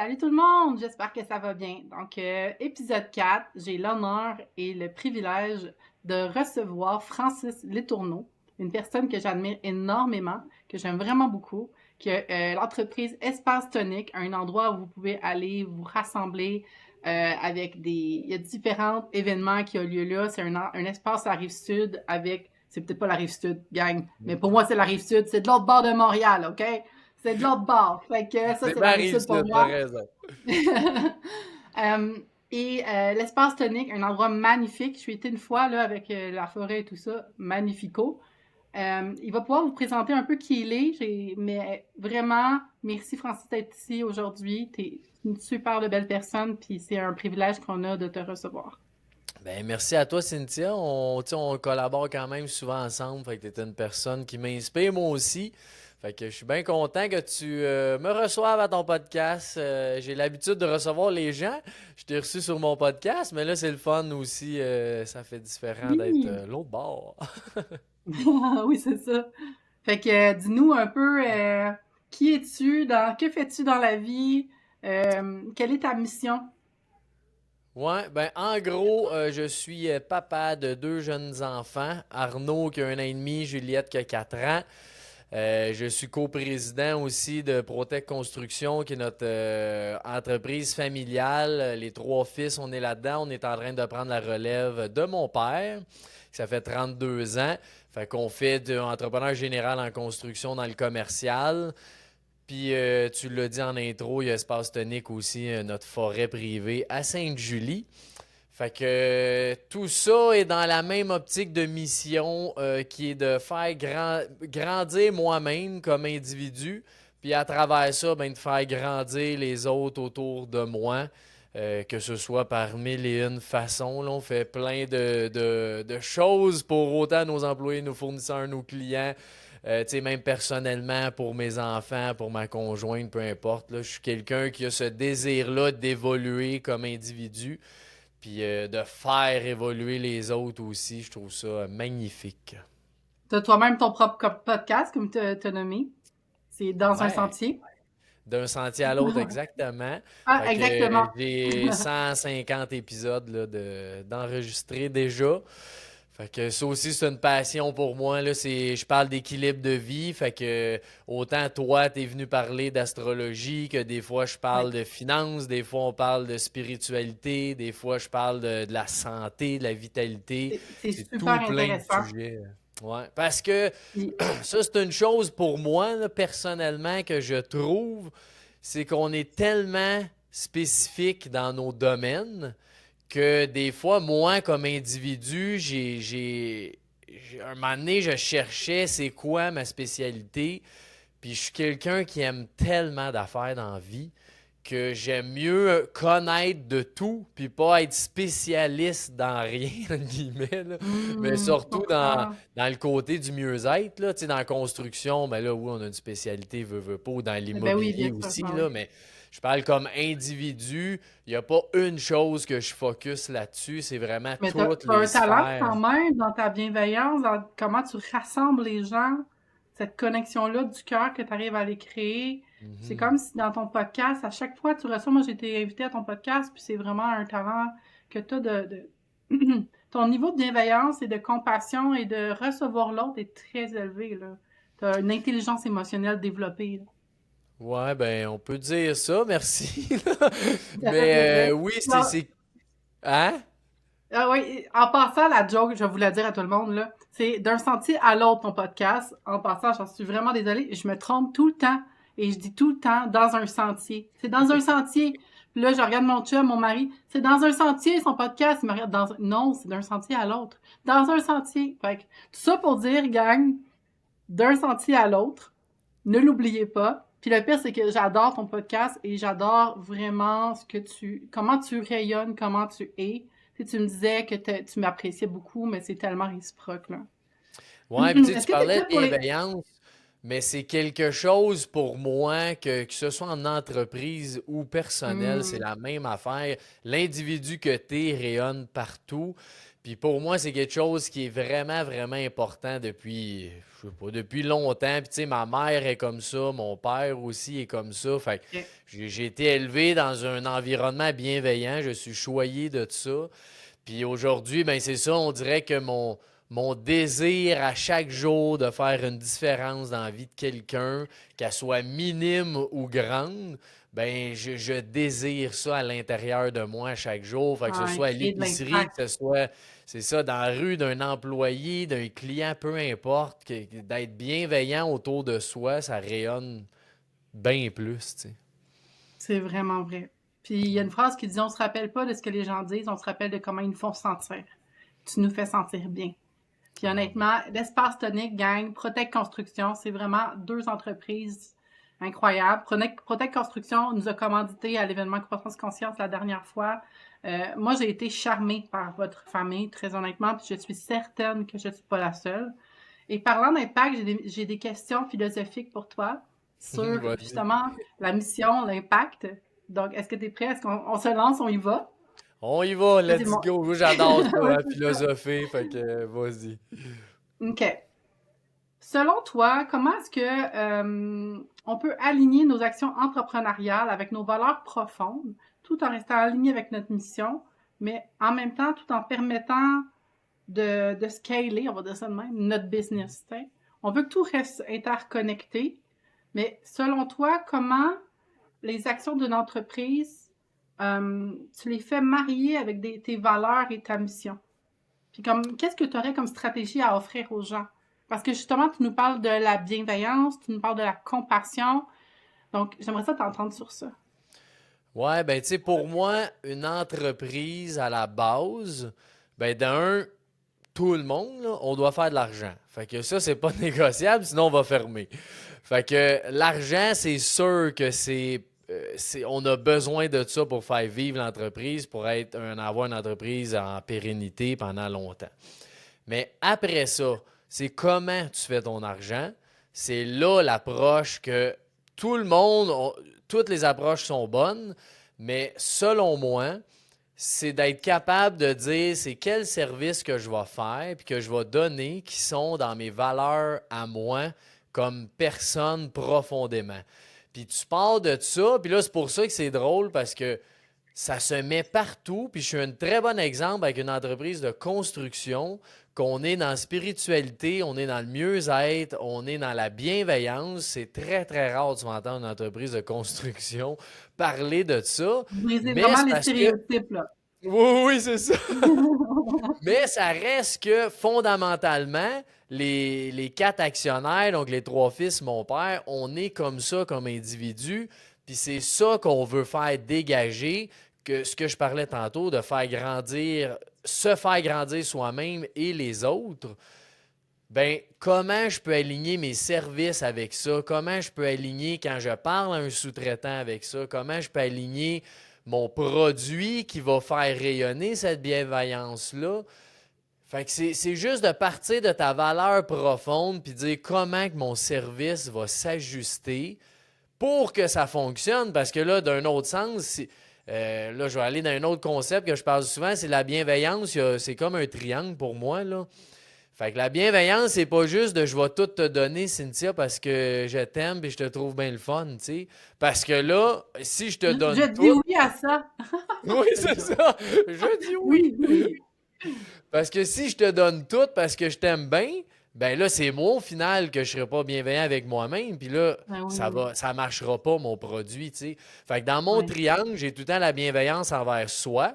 Salut tout le monde, j'espère que ça va bien. Donc, épisode 4, j'ai l'honneur et le privilège de recevoir Francis Letourneau, une personne que j'admire énormément, que j'aime vraiment beaucoup, qui a l'entreprise Espace Tonique, un endroit où vous pouvez aller vous rassembler avec des... Il y a différents événements qui ont lieu là. C'est un espace à Rive-Sud avec... C'est peut-être pas la Rive-Sud, gang, mais pour moi, c'est la Rive-Sud. C'est de l'autre bord de Montréal, OK? C'est de l'autre bord. Fait que ça, C'est c'est la ma rive sud pour Rive-Sud, t'as moi. raison. L'espace tonique, un endroit magnifique. Je suis été une fois là avec la forêt et tout ça, magnifico. Il va pouvoir vous présenter un peu qui il est, mais vraiment, merci Francis d'être ici aujourd'hui. T'es une super de belle personne, puis c'est un privilège qu'on a de te recevoir. Ben, merci à toi, Cynthia. On collabore quand même souvent ensemble. Fait que t'es une personne qui m'inspire, moi aussi. Fait que je suis bien content que tu me reçoives à ton podcast. J'ai l'habitude de recevoir les gens. Je t'ai reçu sur mon podcast, mais là, c'est le fun aussi. Ça fait différent d'être Oui, l'autre bord. oui, c'est ça. Fait que dis-nous un peu qui es-tu, que fais-tu dans la vie, quelle est ta mission? Ouais, ben en gros, je suis papa de deux jeunes enfants, Arnaud qui a 1 an et demi, Juliette qui a 4 ans. Je suis coprésident aussi de Protect Construction, qui est notre entreprise familiale. Les trois fils, on est là-dedans. On est en train de prendre la relève de mon père. Ça fait 32 ans. Fait qu'on fait de entrepreneur général en construction dans le commercial. Puis tu l'as dit en intro, il y a Espace Tonique aussi, notre forêt privée à Sainte-Julie. Fait que tout ça est dans la même optique de mission qui est de faire grandir moi-même comme individu, puis à travers ça, ben, de faire grandir les autres autour de moi, que ce soit par mille et une façons. Là, on fait plein de choses pour autant nos employés, nos fournisseurs, nos clients. Tu sais, même personnellement, pour mes enfants, pour ma conjointe, peu importe. Là, je suis quelqu'un qui a ce désir-là d'évoluer comme individu. Puis de faire évoluer les autres aussi, je trouve ça magnifique. T'as toi-même ton propre podcast, comme t'as nommé. C'est dans un Ouais, sentier. d'un sentier à l'autre exactement. Ah, Fait que exactement. j'ai 150 épisodes là, d'enregistrer déjà. Fait que ça aussi, c'est une passion pour moi. Là, je parle d'équilibre de vie. Fait que autant toi, t'es venu parler d'astrologie que des fois, je Oui, parle de finances, des fois, on parle de spiritualité, des fois, je parle de la santé, de la vitalité. c'est C'est super tout plein de intéressant. sujets. Ouais. Parce que Puis, ça, c'est une chose pour moi, là, personnellement, que je trouve, c'est qu'on est tellement spécifique dans nos domaines que des fois, moi, comme individu, un moment donné, je cherchais c'est quoi ma spécialité. Puis je suis quelqu'un qui aime tellement d'affaires dans la vie que j'aime mieux connaître de tout, puis pas être spécialiste dans rien, entre guillemets, là. Mais je surtout comprends. dans le côté du mieux-être, là, tu sais, dans la construction, ben là, oui, on a une spécialité, veut pas, ou dans Ben oui, l'immobilier bien sûr. aussi, Ben là, oui. mais je parle comme individu, il n'y a pas une chose que je focus là-dessus, c'est vraiment Mais toutes t'as les un talent sphères. quand même dans ta bienveillance, dans comment tu rassembles les gens, cette connexion-là du cœur que tu arrives à les créer. C'est Mhm. comme si dans ton podcast, à chaque fois que tu reçois, moi j'ai été invitée à ton podcast, puis c'est vraiment un talent que tu as ton niveau de bienveillance et de compassion et de recevoir l'autre est très élevé, là. Tu as une intelligence émotionnelle développée, là. Ouais, ben, on peut dire ça, merci. Ça fait plaisir. Mais oui, Non, c'est. Hein? ah oui, en passant, la joke, je vais vous la dire à tout le monde, là, c'est d'un sentier à l'autre, ton podcast. En passant, j'en suis vraiment désolée, je me trompe tout le temps. Et je dis tout le temps dans un sentier. C'est dans un sentier. Puis là, je regarde mon chum, mon mari. C'est dans un sentier, son podcast. Il me regarde dans un... Non, c'est d'un sentier à l'autre. Dans un sentier. Fait que, tout ça pour dire, gang, d'un sentier à l'autre. Ne l'oubliez pas. Puis le pire, c'est que j'adore ton podcast et j'adore vraiment comment tu rayonnes, comment tu es. Tu me disais que tu m'appréciais beaucoup, mais c'est tellement réciproque, là. Ouais, puis tu sais, tu Est-ce que tu es parlais prêt de pour les... bienveillance, mais c'est quelque chose pour moi que ce soit en entreprise ou personnel, c'est Hmm, la même affaire. L'individu que tu es rayonne partout. Puis pour moi, c'est quelque chose qui est vraiment, vraiment important depuis, je sais pas, depuis longtemps. Puis tu sais, ma mère est comme ça, mon père aussi est comme ça. Fait que Ok. j'ai été élevé dans un environnement bienveillant. Je suis choyé de ça. Puis aujourd'hui, ben c'est ça, on dirait que mon désir à chaque jour de faire une différence dans la vie de quelqu'un, qu'elle soit minime ou grande, ben je désire ça à l'intérieur de moi chaque jour. Fait que ce Ouais, soit à créer de l'épicerie, l'impact. que ce soit, c'est ça, dans la rue d'un employé, d'un client, peu importe, d'être bienveillant autour de soi, ça rayonne bien plus, tu sais. C'est vraiment vrai. Puis il y a une phrase qui dit on se rappelle pas de ce que les gens disent, on se rappelle de comment ils nous font sentir. Tu nous fais sentir bien. Puis Ah ouais. honnêtement, l'Espace Tonique, gang, Protect Construction, c'est vraiment deux entreprises incroyables. Protect Construction nous a commandité à l'événement Croissance Conscience la dernière fois. Moi, j'ai été charmée par votre famille, très honnêtement, puis je suis certaine que je ne suis pas la seule. Et parlant d'impact, j'ai des questions philosophiques pour toi sur Vas-y. justement la mission, l'impact. Donc, est-ce que tu es prêt? Est-ce qu'on se lance? On y va? On y va, Ça, c'est let's mon... go. Moi, j'adore ça, Ouais, la c'est ça. philosophie. Fait que, vas-y. OK. Selon toi, comment est-ce que on peut aligner nos actions entrepreneuriales avec nos valeurs profondes, tout en restant aligné avec notre mission, mais en même temps, tout en permettant de scaler, on va dire ça de même, notre business, t'sais? On veut que tout reste interconnecté, mais selon toi, comment les actions d'une entreprise, tu les fais marier avec tes valeurs et ta mission? Puis comme, qu'est-ce que tu aurais comme stratégie à offrir aux gens? Parce que justement, tu nous parles de la bienveillance, tu nous parles de la compassion. Donc, j'aimerais ça t'entendre sur ça. Ouais, ben, tu sais, pour moi, une entreprise à la base, ben, d'un, tout le monde, là, on doit faire de l'argent. Fait que ça, c'est pas négociable, sinon on va fermer. Fait que l'argent, c'est sûr que on a besoin de ça pour faire vivre l'entreprise, pour avoir une entreprise en pérennité pendant longtemps. Mais après ça, c'est comment tu fais ton argent. C'est là l'approche que tout le monde, toutes les approches sont bonnes, mais selon moi, c'est d'être capable de dire c'est quel service que je vais faire puis que je vais donner qui sont dans mes valeurs à moi comme personne profondément. Puis tu parles de ça, puis là c'est pour ça que c'est drôle parce que ça se met partout. Puis je suis un très bon exemple avec une entreprise de construction, qu'on est dans la spiritualité, on est dans le mieux-être, on est dans la bienveillance. C'est très, très rare de m'entendre une entreprise de construction parler de ça. Vous brisez Mais vraiment c'est les parce que... stéréotypes, là. Oui, oui, c'est ça. Mais ça reste que fondamentalement, les quatre actionnaires, donc les trois fils, mon père, on est comme ça comme individu. Puis c'est ça qu'on veut faire dégager, que ce que je parlais tantôt, de faire grandir, se faire grandir soi-même et les autres. Ben, comment je peux aligner mes services avec ça? Comment je peux aligner quand je parle à un sous-traitant avec ça? Comment je peux aligner mon produit qui va faire rayonner cette bienveillance-là? Fait que c'est juste de partir de ta valeur profonde puis dire comment que mon service va s'ajuster pour que ça fonctionne. Parce que là, d'un autre sens, là, je vais aller dans un autre concept que je parle souvent, c'est la bienveillance. C'est comme un triangle pour moi, là. Fait que la bienveillance, c'est pas juste de je vais tout te donner, Cynthia, parce que je t'aime et je te trouve bien le fun, tu sais. Parce que là, si je te Je donne dis tout, oui à ça. oui, C'est une c'est joke. ça, je dis oui. Oui, oui. Parce que si je te donne tout parce que je t'aime bien, ben là, c'est moi au final que je serai pas bienveillant avec moi-même. Puis là, Ben oui. ça marchera pas mon produit, tu sais. Fait que dans mon Ouais. triangle, j'ai tout le temps la bienveillance envers soi,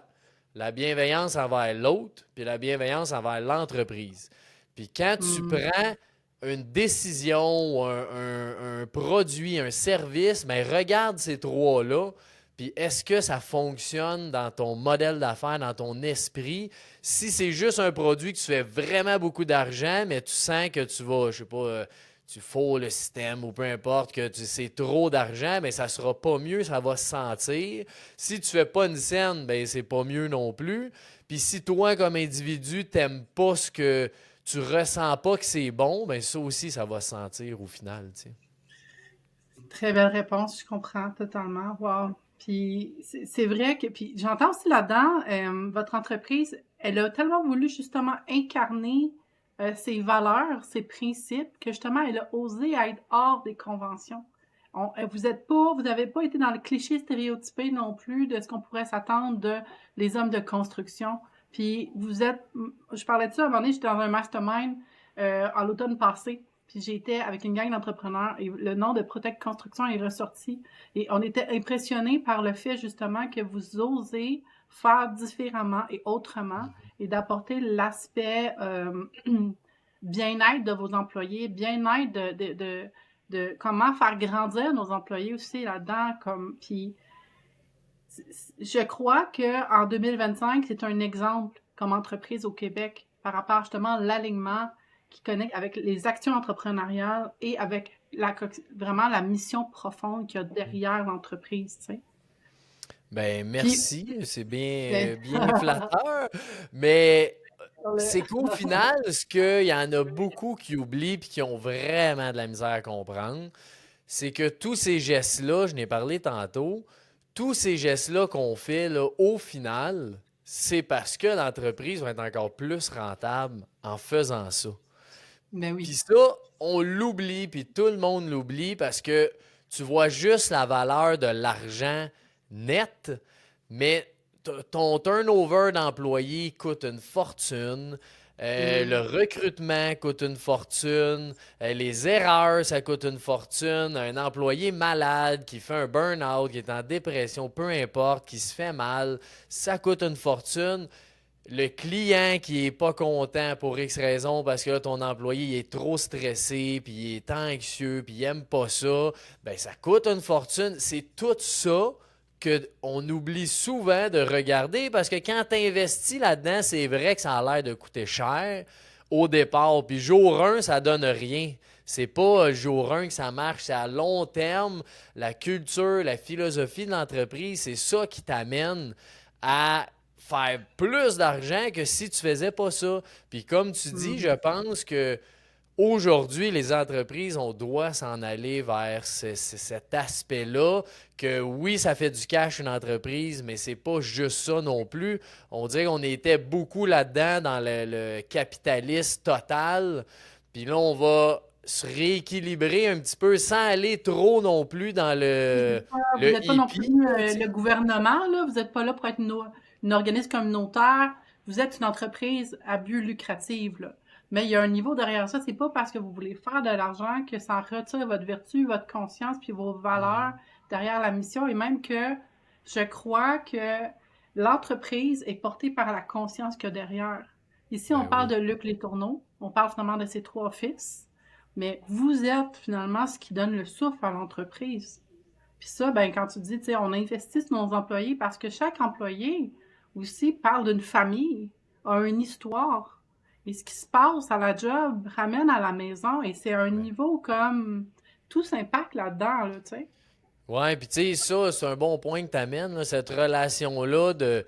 la bienveillance envers l'autre, puis la bienveillance envers l'entreprise. Puis quand tu Hmm. prends une décision, ou un produit, un service, ben regarde ces trois-là, puis est-ce que ça fonctionne dans ton modèle d'affaires, dans ton esprit? Si c'est juste un produit que tu fais vraiment beaucoup d'argent, mais tu sens que tu vas, je sais pas, tu fous le système ou peu importe, que c'est trop d'argent, mais ça sera pas mieux, ça va se sentir. Si tu fais pas une scène, ben c'est pas mieux non plus. Puis si toi, comme individu, t'aimes pas ce que tu ressens pas que c'est bon, ben ça aussi, ça va se sentir au final, tu sais. Très belle réponse, je comprends totalement. Wow. Puis c'est vrai que, puis j'entends aussi là-dedans, votre entreprise, elle a tellement voulu justement incarner ses valeurs, ses principes, que justement, elle a osé être hors des conventions. Vous n'avez pas été dans le cliché stéréotypé non plus de ce qu'on pourrait s'attendre de les hommes de construction. Puis je parlais de ça à un moment donné, j'étais dans un mastermind en l'automne passé. Puis j'étais avec une gang d'entrepreneurs et le nom de Protect Construction est ressorti. Et on était impressionnés par le fait justement que vous osez faire différemment et autrement et d'apporter l'aspect bien-être de vos employés, bien-être de comment faire grandir nos employés aussi là-dedans. Puis je crois qu'en 2025, c'est un exemple comme entreprise au Québec par rapport justement à l'alignement qui connecte avec les actions entrepreneuriales et avec vraiment la mission profonde qu'il y a derrière l'entreprise, tu sais. Ben, Puis, merci, c'est ben, bien flatteur, mais sur le- c'est qu'au final, ce qu'il y en a beaucoup qui oublient et qui ont vraiment de la misère à comprendre, c'est que tous ces gestes-là, je n'ai parlé tantôt, tous ces gestes-là qu'on fait, là, au final, c'est parce que l'entreprise va être encore plus rentable en faisant ça. ben Puis oui. ça, on l'oublie, puis tout le monde l'oublie parce que tu vois juste la valeur de l'argent net, mais ton turnover d'employés coûte une fortune. Le Mm. recrutement coûte une fortune. Les erreurs, ça coûte une fortune. Un employé malade qui fait un burn-out, qui est en dépression, peu importe, qui se fait mal, ça coûte une fortune. Le client qui est pas content pour X raison parce que là, ton employé il est trop stressé, puis il est anxieux, puis il aime pas ça, ben ça coûte une fortune. C'est tout ça qu'on oublie souvent de regarder parce que quand tu investis là-dedans, c'est vrai que ça a l'air de coûter cher au départ. Puis jour 1, ça donne rien. C'est pas jour 1 que ça marche, c'est à long terme. La culture, la philosophie de l'entreprise, c'est ça qui t'amène à faire plus d'argent que si tu faisais pas ça. Puis comme tu dis, je Mhm. pense que aujourd'hui, les entreprises, on doit s'en aller vers cet aspect-là, que oui, ça fait du cash une entreprise, mais c'est pas juste ça non plus. On dirait qu'on était beaucoup là-dedans dans le capitalisme total. Puis là, on va se rééquilibrer un petit peu sans aller trop non plus dans Vous le n'êtes pas non plus hippie, là, tu le sais. gouvernement, là. Vous n'êtes pas là pour être un organisme communautaire. Vous êtes une entreprise à but lucratif, là. Mais il y a un niveau derrière ça. C'est pas parce que vous voulez faire de l'argent que ça retire votre vertu, votre conscience, puis vos valeurs Mhm. derrière la mission. Et même que je crois que l'entreprise est portée par la conscience qu'il y a derrière. Ici, on Ben parle oui. de Luc Létourneau. On parle finalement de ses 3 fils. Mais vous êtes finalement ce qui donne le souffle à l'entreprise. Puis ça, ben, quand tu dis, tu sais, on investit sur nos employés parce que chaque employé aussi parle d'une famille, a une histoire. Et ce qui se passe à la job ramène à la maison et c'est un Ouais. niveau comme tout s'impacte là-dedans, là, tu sais. Ouais, puis tu sais, ça, c'est un bon point que tu amènes, cette relation-là de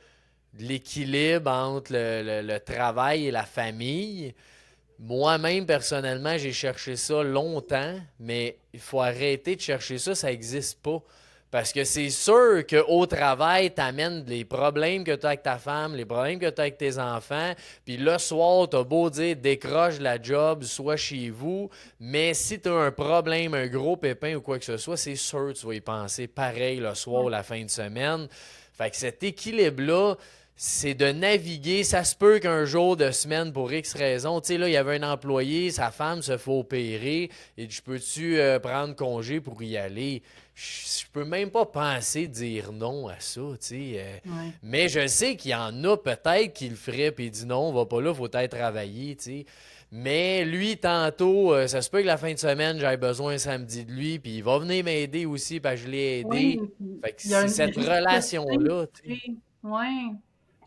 l'équilibre entre le travail et la famille. Moi-même, personnellement, j'ai cherché ça longtemps, mais il faut arrêter de chercher ça, ça n'existe pas. Parce que c'est sûr qu'au travail, t'amènes les problèmes que tu as avec ta femme, les problèmes que tu as avec tes enfants, puis le soir, t'as beau dire décroche la job, soit chez vous, mais si tu as un problème, un gros pépin ou quoi que ce soit, c'est sûr que tu vas y penser pareil le soir ou Ouais. la fin de semaine. Fait que cet équilibre-là, c'est de naviguer. Ça se peut qu'un jour de semaine, pour X raison, tu sais, là, il y avait un employé, sa femme se fait opérer, et je peux-tu prendre congé pour y aller? Je peux même pas penser dire non à ça, tu sais. Ouais. Mais je sais qu'il y en a peut-être qui le feraient, puis il dit non, on va pas là, faut être travailler, tu sais. Mais lui, tantôt, ça se peut que la fin de semaine, j'aie besoin samedi de lui, puis il va venir m'aider aussi, parce que je l'ai Oui, aidé. puis Fait que il y a c'est une cette réciprocité, relation-là, tu tu sais. sais. Ouais,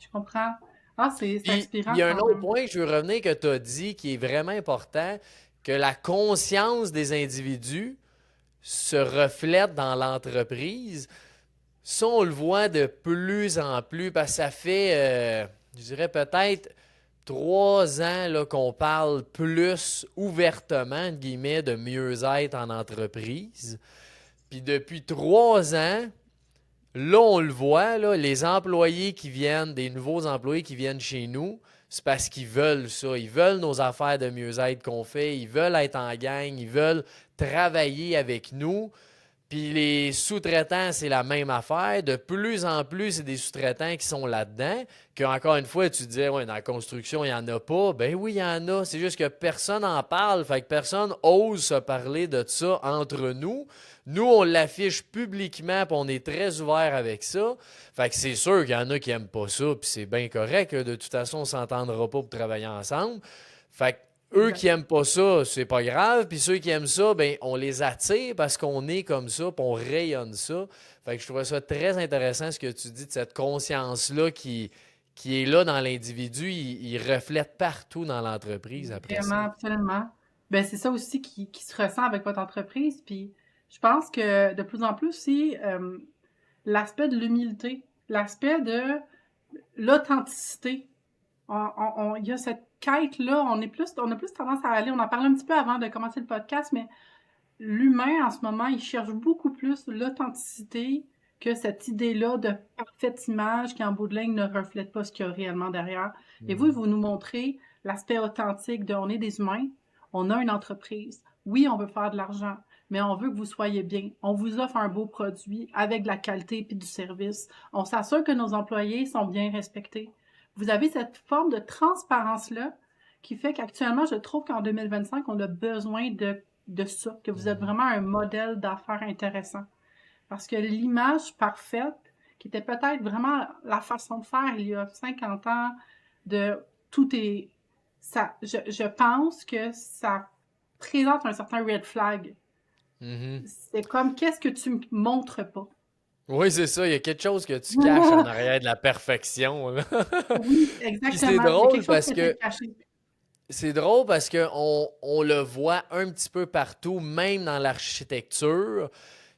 je comprends. Ah, c'est Puis, il inspirant y a un quand autre même. point que je veux revenir que tu as dit qui est vraiment important, que la conscience des individus se reflète dans l'entreprise. Ça, on le voit de plus en plus parce que ça fait, je dirais peut-être 3 ans là, qu'on parle plus ouvertement, entre guillemets, de mieux-être en entreprise. Puis depuis 3 ans, Là, on le voit, là, les employés qui viennent, des nouveaux employés qui viennent chez nous, c'est parce qu'ils veulent ça. Ils veulent nos affaires de mieux-être qu'on fait. Ils veulent être en gang. Ils veulent travailler avec nous. Puis les sous-traitants, c'est la même affaire. De plus en plus, c'est des sous-traitants qui sont là-dedans. Que, encore une fois, tu disais, ouais, dans la construction, il n'y en a pas. Ben oui, il y en a. C'est juste que personne n'en parle. Fait que personne ose se parler de ça entre nous. Nous, on l'affiche publiquement, puis on est très ouvert avec ça. Fait que c'est sûr qu'il y en a qui n'aiment pas ça, puis c'est bien correct. De toute façon, on ne s'entendra pas pour travailler ensemble. Fait que eux qui aiment pas ça, c'est pas grave. Puis ceux qui aiment ça, ben on les attire parce qu'on est comme ça, puis on rayonne ça. Fait que je trouvais ça très intéressant ce que tu dis de cette conscience-là qui est là dans l'individu. Il reflète partout dans l'entreprise après ça. Vraiment, absolument. Ben, c'est ça aussi qui se ressent avec votre entreprise. Puis je pense que de plus en plus aussi, l'aspect de l'humilité, l'aspect de l'authenticité. Il y a cette quête-là, on a plus tendance à aller, on en parlait un petit peu avant de commencer le podcast, mais l'humain, en ce moment, il cherche beaucoup plus l'authenticité que cette idée-là de parfaite image qui, en bout de ligne, ne reflète pas ce qu'il y a réellement derrière. Et vous, Mhm. vous nous montrez l'aspect authentique de on est des humains, on a une entreprise. Oui, on veut faire de l'argent, mais on veut que vous soyez bien. On vous offre un beau produit avec de la qualité et du service. On s'assure que nos employés sont bien respectés. Vous avez cette forme de transparence-là qui fait qu'actuellement, je trouve qu'en 2025, on a besoin de ça, que vous êtes Mhm. vraiment un modèle d'affaires intéressant. Parce que l'image parfaite, qui était peut-être vraiment la façon de faire il y a 50 ans, de tout est. Ça, je pense que ça présente un certain red flag. Mhm. C'est comme qu'est-ce que tu me montres pas. Oui, c'est ça. Il y a quelque chose que tu caches en arrière de la perfection, là. Oui, Puis c'est exactement. Il y a quelque drôle chose parce qui était que caché. on le voit un petit peu partout, même dans l'architecture.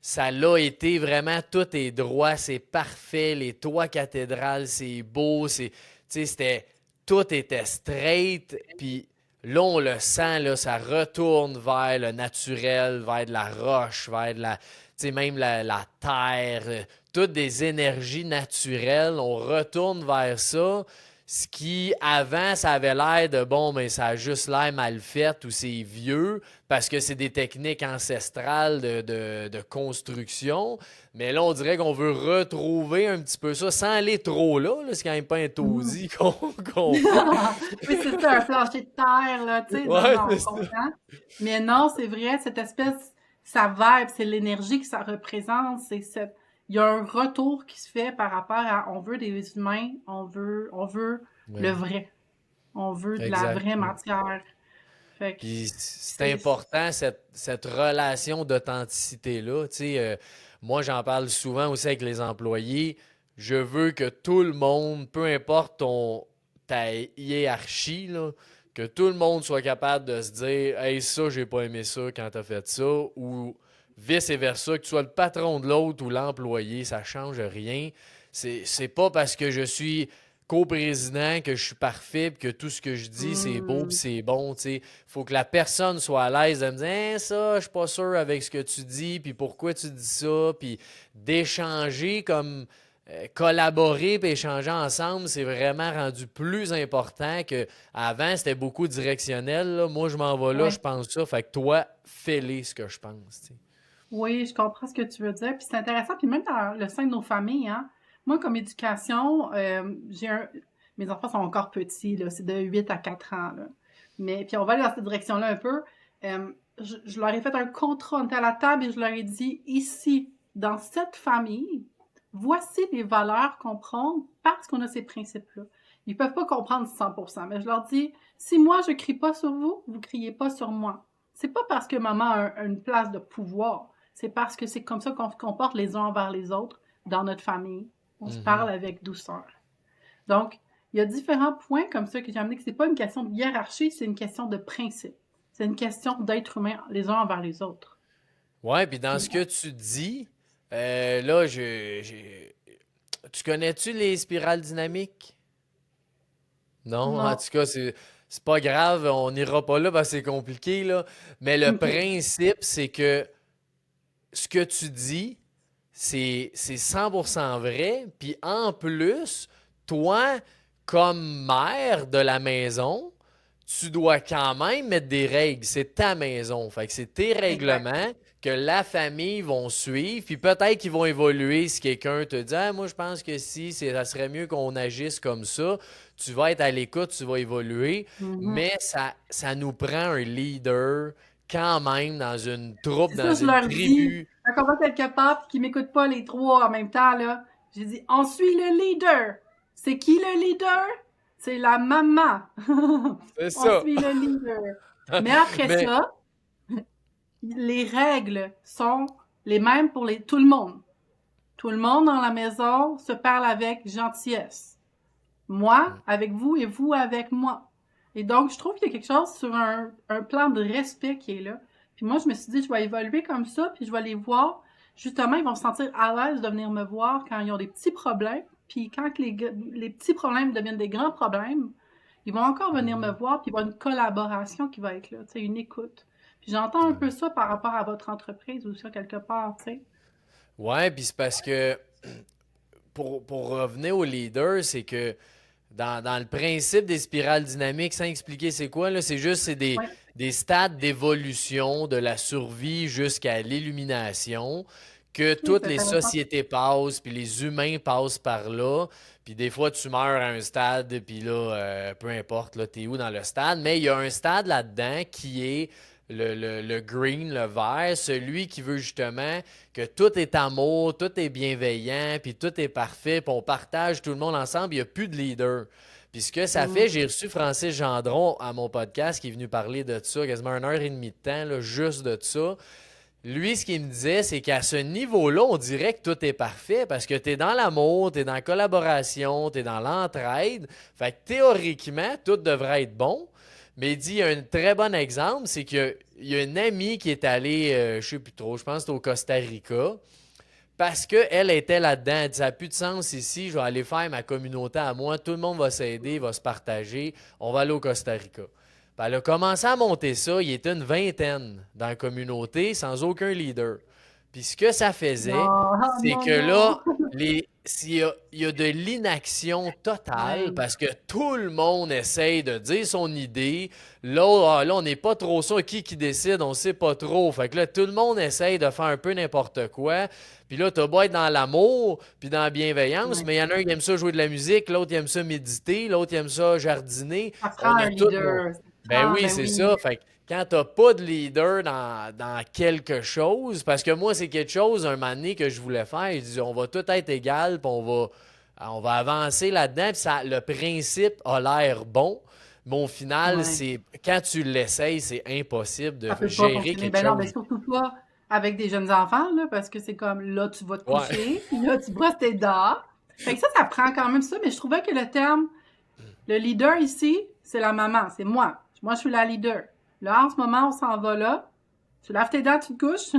Ça l'a été vraiment, tout est droit, c'est parfait. Les toits cathédrales, c'est beau. Tu sais, tout était straight. Puis là, on le sent, là, ça retourne vers le naturel, vers de la roche, vers de la, tu sais, même la terre, toutes des énergies naturelles. On retourne vers ça. Ce qui, avant, ça avait l'air de bon, mais ça a juste l'air mal fait ou c'est vieux parce que c'est des techniques ancestrales de construction. Mais là, on dirait qu'on veut retrouver un petit peu ça sans aller trop là. C'est quand même pas un Mhm. taudis qu'on fait. Oui, c'est ça, un plancher de terre, là, tu sais. Non, Ouais, non, c'est on ça. comprend. Mais non, c'est vrai, cette espèce, ça vibe, c'est l'énergie que ça représente, il y a un retour qui se fait par rapport à, on veut des humains, on veut le Ouais, vrai. On veut de la exact. vraie matière. Fait que, Puis c'est c'est, important, cette relation d'authenticité-là. Tu sais, moi, j'en parle souvent aussi avec les employés. Je veux que tout le monde, peu importe ta hiérarchie, là, que tout le monde soit capable de se dire Hey, ça, j'ai pas aimé ça quand t'as fait ça, ou vice-versa, que tu sois le patron de l'autre ou l'employé, ça change rien. C'est pas parce que je suis coprésident que je suis parfait puis que tout ce que je dis, c'est beau puis hmm, c'est bon, tu sais. Faut que la personne soit à l'aise de me dire Hein, ça, je suis pas sûr avec ce que tu dis, puis pourquoi tu dis ça, puis d'échanger comme collaborer et échanger ensemble, c'est vraiment rendu plus important que avant c'était beaucoup directionnel, là. Moi, je m'en vais là, je ouais. pense ça. Fait que toi, fais-les ce que je pense, tu sais. Oui, je comprends ce que tu veux dire. Puis c'est intéressant. Puis même dans le sein de nos familles, hein, moi, comme éducation, mes enfants sont encore petits, là, c'est de 8 à 4 ans, là. Mais puis on va aller dans cette direction-là un peu. Je leur ai fait un contrat, on était à la table et je leur ai dit, ici, dans cette famille, voici les valeurs qu'on prône parce qu'on a ces principes-là. Ils peuvent pas comprendre 100%, mais je leur dis, si moi je crie pas sur vous, vous criez pas sur moi. C'est pas parce que maman a une place de pouvoir, c'est parce que c'est comme ça qu'on se comporte les uns envers les autres dans notre famille. On se parle Mhm. avec douceur. Donc, il y a différents points comme ça que j'ai amené que c'est pas une question de hiérarchie, c'est une question de principe. C'est une question d'être humain les uns envers les autres. Ouais, puis dans Puis, ce que tu dis, là, tu connais-tu les spirales dynamiques? Non, en non. tout cas, c'est pas grave, on n'ira pas là parce que c'est compliqué, là. Mais le OK. principe, c'est que ce que tu dis, c'est 100% vrai. Puis en plus, toi, comme mère de la maison, tu dois quand même mettre des règles. C'est ta maison. Fait que c'est tes Exact. règlements que la famille vont suivre. Puis peut-être qu'ils vont évoluer si quelqu'un te dit ah, moi, je pense que si, ça serait mieux qu'on agisse comme ça. Tu vas être à l'écoute, tu vas évoluer. Mhm. Mais ça nous prend un leader quand même dans une troupe, C'est dans ça, je une leur dis. tribu. Quand on va quelque part et qu'ils m'écoutent pas les trois en même temps, là, j'ai dit, on suit le leader. C'est qui le leader? C'est la maman. C'est On ça. suit le leader. Mais après Mais ça, les règles sont les mêmes pour tout le monde. Tout le monde dans la maison se parle avec gentillesse. Moi avec vous et vous avec moi. Et donc, je trouve qu'il y a quelque chose sur un plan de respect qui est là. Puis moi, je me suis dit, je vais évoluer comme ça, puis je vais les voir. Justement, ils vont se sentir à l'aise de venir me voir quand ils ont des petits problèmes. Puis quand les petits problèmes deviennent des grands problèmes, ils vont encore venir me Mhm. voir, puis il va y avoir une collaboration qui va être là, tu sais, une écoute. Puis j'entends un peu ça par rapport à votre entreprise aussi, quelque part, tu sais. Ouais, puis c'est parce que pour revenir au leader, c'est que dans le principe des spirales dynamiques, sans expliquer c'est quoi, là, c'est Oui, des stades d'évolution de la survie jusqu'à l'illumination, que ok, toutes c'est les intéressant. sociétés passent, puis les humains passent par là, puis des fois tu meurs à un stade, puis là, peu importe, là, t'es où dans le stade, mais il y a un stade là-dedans qui est le green, le vert, celui qui veut justement que tout est amour, tout est bienveillant, puis tout est parfait, puis on partage tout le monde ensemble, il n'y a plus de leader. Puis ce que ça fait, Mm. j'ai reçu Francis Gendron à mon podcast qui est venu parler de ça, quasiment 1 heure et demie de temps, là, juste de ça. Lui, ce qu'il me disait, c'est qu'à ce niveau-là, on dirait que tout est parfait parce que tu es dans l'amour, tu es dans la collaboration, tu es dans l'entraide. Fait que théoriquement, tout devrait être bon. Mais il dit, il y a un très bon exemple, c'est qu'il y a une amie qui est allée, je sais plus trop, je pense que c'était au Costa Rica, parce qu'elle était là-dedans. Elle dit, ça n'a plus de sens ici, je vais aller faire ma communauté à moi, tout le monde va s'aider, va se partager, on va aller au Costa Rica. Puis elle a commencé à monter ça, il était une vingtaine dans la communauté sans aucun leader. Puis ce que ça faisait, Non, c'est non, que non. là, il y a de l'inaction totale Ouais, parce que tout le monde essaye de dire son idée. Là, là on n'est pas trop sûr qui décide, on sait pas trop. Fait que là, tout le monde essaye de faire un peu n'importe quoi. Puis là, t'as beau être dans l'amour, puis dans la bienveillance, ouais. mais il y en a un qui aime ça jouer de la musique, l'autre il aime ça méditer, l'autre il aime ça jardiner. Ça prend On a un tout nos... leader. Ça Ben prend, oui, ben c'est oui. ça. Fait que quand t'as pas de leader dans quelque chose, parce que moi, c'est quelque chose, un moment donné, que je voulais faire, je dis, on va tout être égal, puis on va avancer là-dedans, puis ça, le principe a l'air bon, mais au final, Ouais. c'est quand tu l'essayes, c'est impossible de Ça peut pas gérer fonctionner. quelque Ben non, ben chose. surtout pas avec des jeunes enfants, là, parce que c'est comme là, tu vas te Ouais. coucher, puis là, tu brosses tes dents. Fait que ça prend quand même ça, mais je trouvais que le terme, le leader ici, c'est la maman, c'est moi. Moi, je suis la leader. Là, en ce moment, on s'en va là. Tu laves tes dents, tu te couches.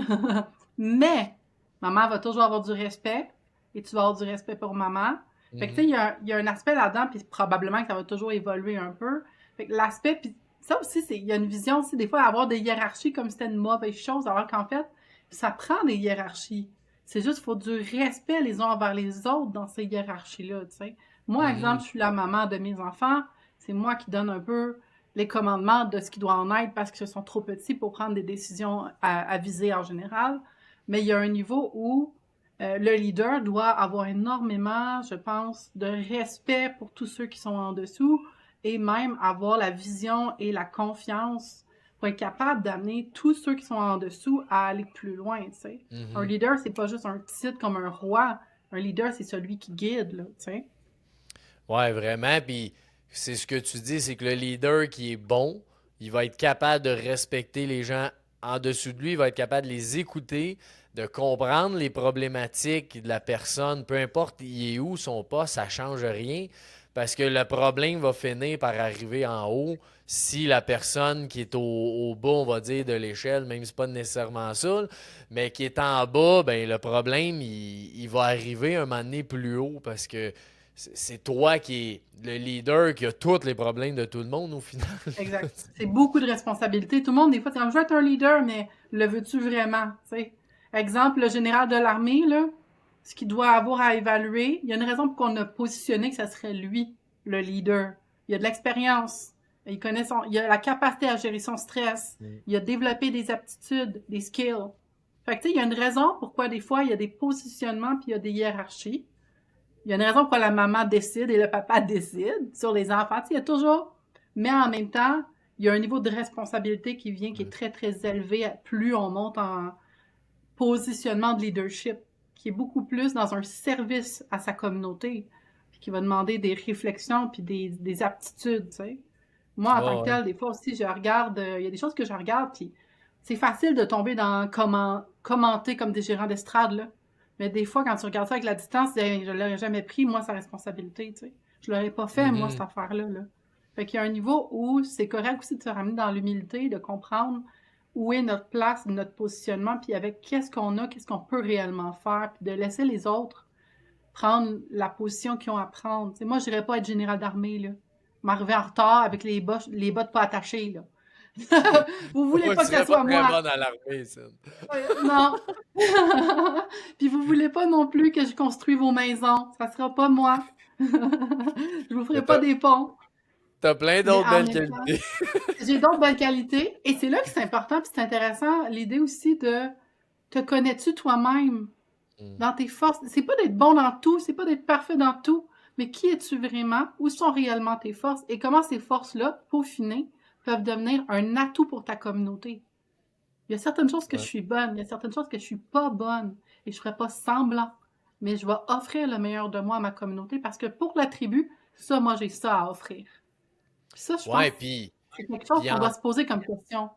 Mais, maman va toujours avoir du respect et tu vas avoir du respect pour maman. Fait que, tu sais, Mhm. il y a un aspect là-dedans, puis probablement que ça va toujours évoluer un peu. Fait que l'aspect, puis ça aussi, il y a une vision aussi, des fois, avoir des hiérarchies comme si c'était une mauvaise chose, alors qu'en fait, ça prend des hiérarchies. C'est juste, il faut du respect les uns envers les autres dans ces hiérarchies-là, tu sais. Moi, exemple, Mhm. je suis la maman de mes enfants. C'est moi qui donne un peu les commandements de ce qui doit en être parce qu'ils sont trop petits pour prendre des décisions à viser en général. Mais il y a un niveau où le leader doit avoir énormément, je pense, de respect pour tous ceux qui sont en dessous et même avoir la vision et la confiance pour être capable d'amener tous ceux qui sont en dessous à aller plus loin, tu sais. Un Mhm. leader, c'est pas juste un titre comme un roi. Un leader, c'est celui qui guide, là, tu sais. Ouais, vraiment. Puis c'est ce que tu dis, c'est que le leader qui est bon, il va être capable de respecter les gens en dessous de lui, il va être capable de les écouter, de comprendre les problématiques de la personne, peu importe il est où son poste, ça change rien. Parce que le problème va finir par arriver en haut si la personne qui est au bas, on va dire, de l'échelle, même si c'est pas nécessairement ça, mais qui est en bas, ben le problème, il va arriver un moment donné plus haut parce que c'est toi qui es le leader qui a tous les problèmes de tout le monde au final. Exact. C'est beaucoup de responsabilités. Tout le monde, des fois, c'est comme, je veux être un leader, mais le veux-tu vraiment? Tu sais? Exemple, le général de l'armée, là. ce qu'il doit avoir à évaluer. Il y a une raison pour qu'on a positionné que ça serait lui, le leader. Il a de l'expérience. Il a la capacité à gérer son stress. Il a développé des aptitudes, des skills. Fait que, tu sais, il y a une raison pourquoi des fois, il y a des positionnements puis il y a des hiérarchies. Il y a une raison pourquoi la maman décide et le papa décide sur les enfants. Tu sais, il y a toujours... Mais en même temps, il y a un niveau de responsabilité qui vient, qui est très, très élevé plus on monte en positionnement de leadership, qui est beaucoup plus dans un service à sa communauté, puis qui va demander des réflexions puis des aptitudes, tu sais. Moi, en tant que Ouais, ouais. tel, des fois aussi, je regarde, il y a des choses que je regarde, puis c'est facile de tomber dans commenter comme des gérants d'estrade, là. Mais des fois, quand tu regardes ça avec la distance, je l'aurais jamais pris, moi, sa responsabilité, tu sais. Je l'aurais pas fait, moi, cette Mhm. affaire-là, là. Fait qu'il y a un niveau où c'est correct aussi de se ramener dans l'humilité, de comprendre où est notre place, notre positionnement, puis avec qu'est-ce qu'on a, qu'est-ce qu'on peut réellement faire, puis de laisser les autres prendre la position qu'ils ont à prendre. T'sais, moi, je n'irais pas être général d'armée, là. M'arriver en retard avec les bottes pas attachées, là. Vous voulez Moi, je pas que ça serais pas soit très moi. bonne à l'armée, ça. Non. Puis vous voulez pas non plus que je construise vos maisons. Ça sera pas moi. Je vous Mais ferai pas des ponts. t'as plein Mais d'autres en belles même temps, qualités. j'ai d'autres belles qualités. Et c'est là que c'est important, puis c'est intéressant, l'idée aussi de te connais-tu toi-même Mm. dans tes forces. C'est pas d'être bon dans tout, c'est pas d'être parfait dans tout, mais qui es-tu vraiment? Où sont réellement tes forces? Et comment ces forces-là, peaufinées, peuvent devenir un atout pour ta communauté? Il y a certaines choses que je Ouais. suis bonne, il y a certaines choses que je suis pas bonne, et je ferai pas semblant. Mais je vais offrir le meilleur de moi à ma communauté parce que pour la tribu, ça, moi, j'ai ça à offrir. Puis ça, je pense, Ouais, puis, c'est quelque chose puis qu'on doit en, se poser comme question.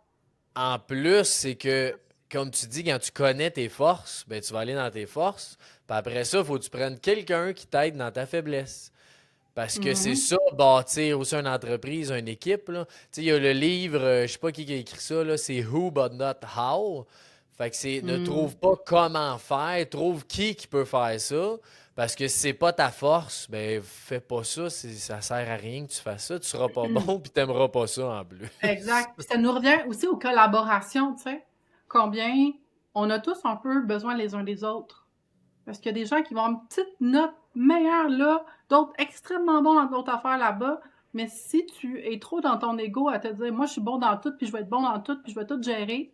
en plus, c'est que, comme tu dis, quand tu connais tes forces, ben, tu vas aller dans tes forces. Puis après ça, il faut que tu prennes quelqu'un qui t'aide dans ta faiblesse. Parce que c'est Mhm. ça, bâtir aussi une entreprise, une équipe, là. Tu sais, il y a le livre, je sais pas qui a écrit ça, là, c'est Who but not how. Fait que c'est ne Mhm. trouve pas comment faire, trouve qui peut faire ça. Parce que si c'est pas ta force, ben fais pas ça, ça sert à rien que tu fasses ça, tu seras pas bon puis t'aimeras pas ça en plus. Exact. Puis ça nous revient aussi aux collaborations, tu sais. Combien on a tous un peu besoin les uns des autres. Parce qu'il y a des gens qui vont avoir une petite note meilleure là, d'autres extrêmement bons dans d'autres affaires là-bas. Mais si tu es trop dans ton ego à te dire, moi je suis bon dans tout, puis je vais être bon dans tout, puis je vais tout gérer,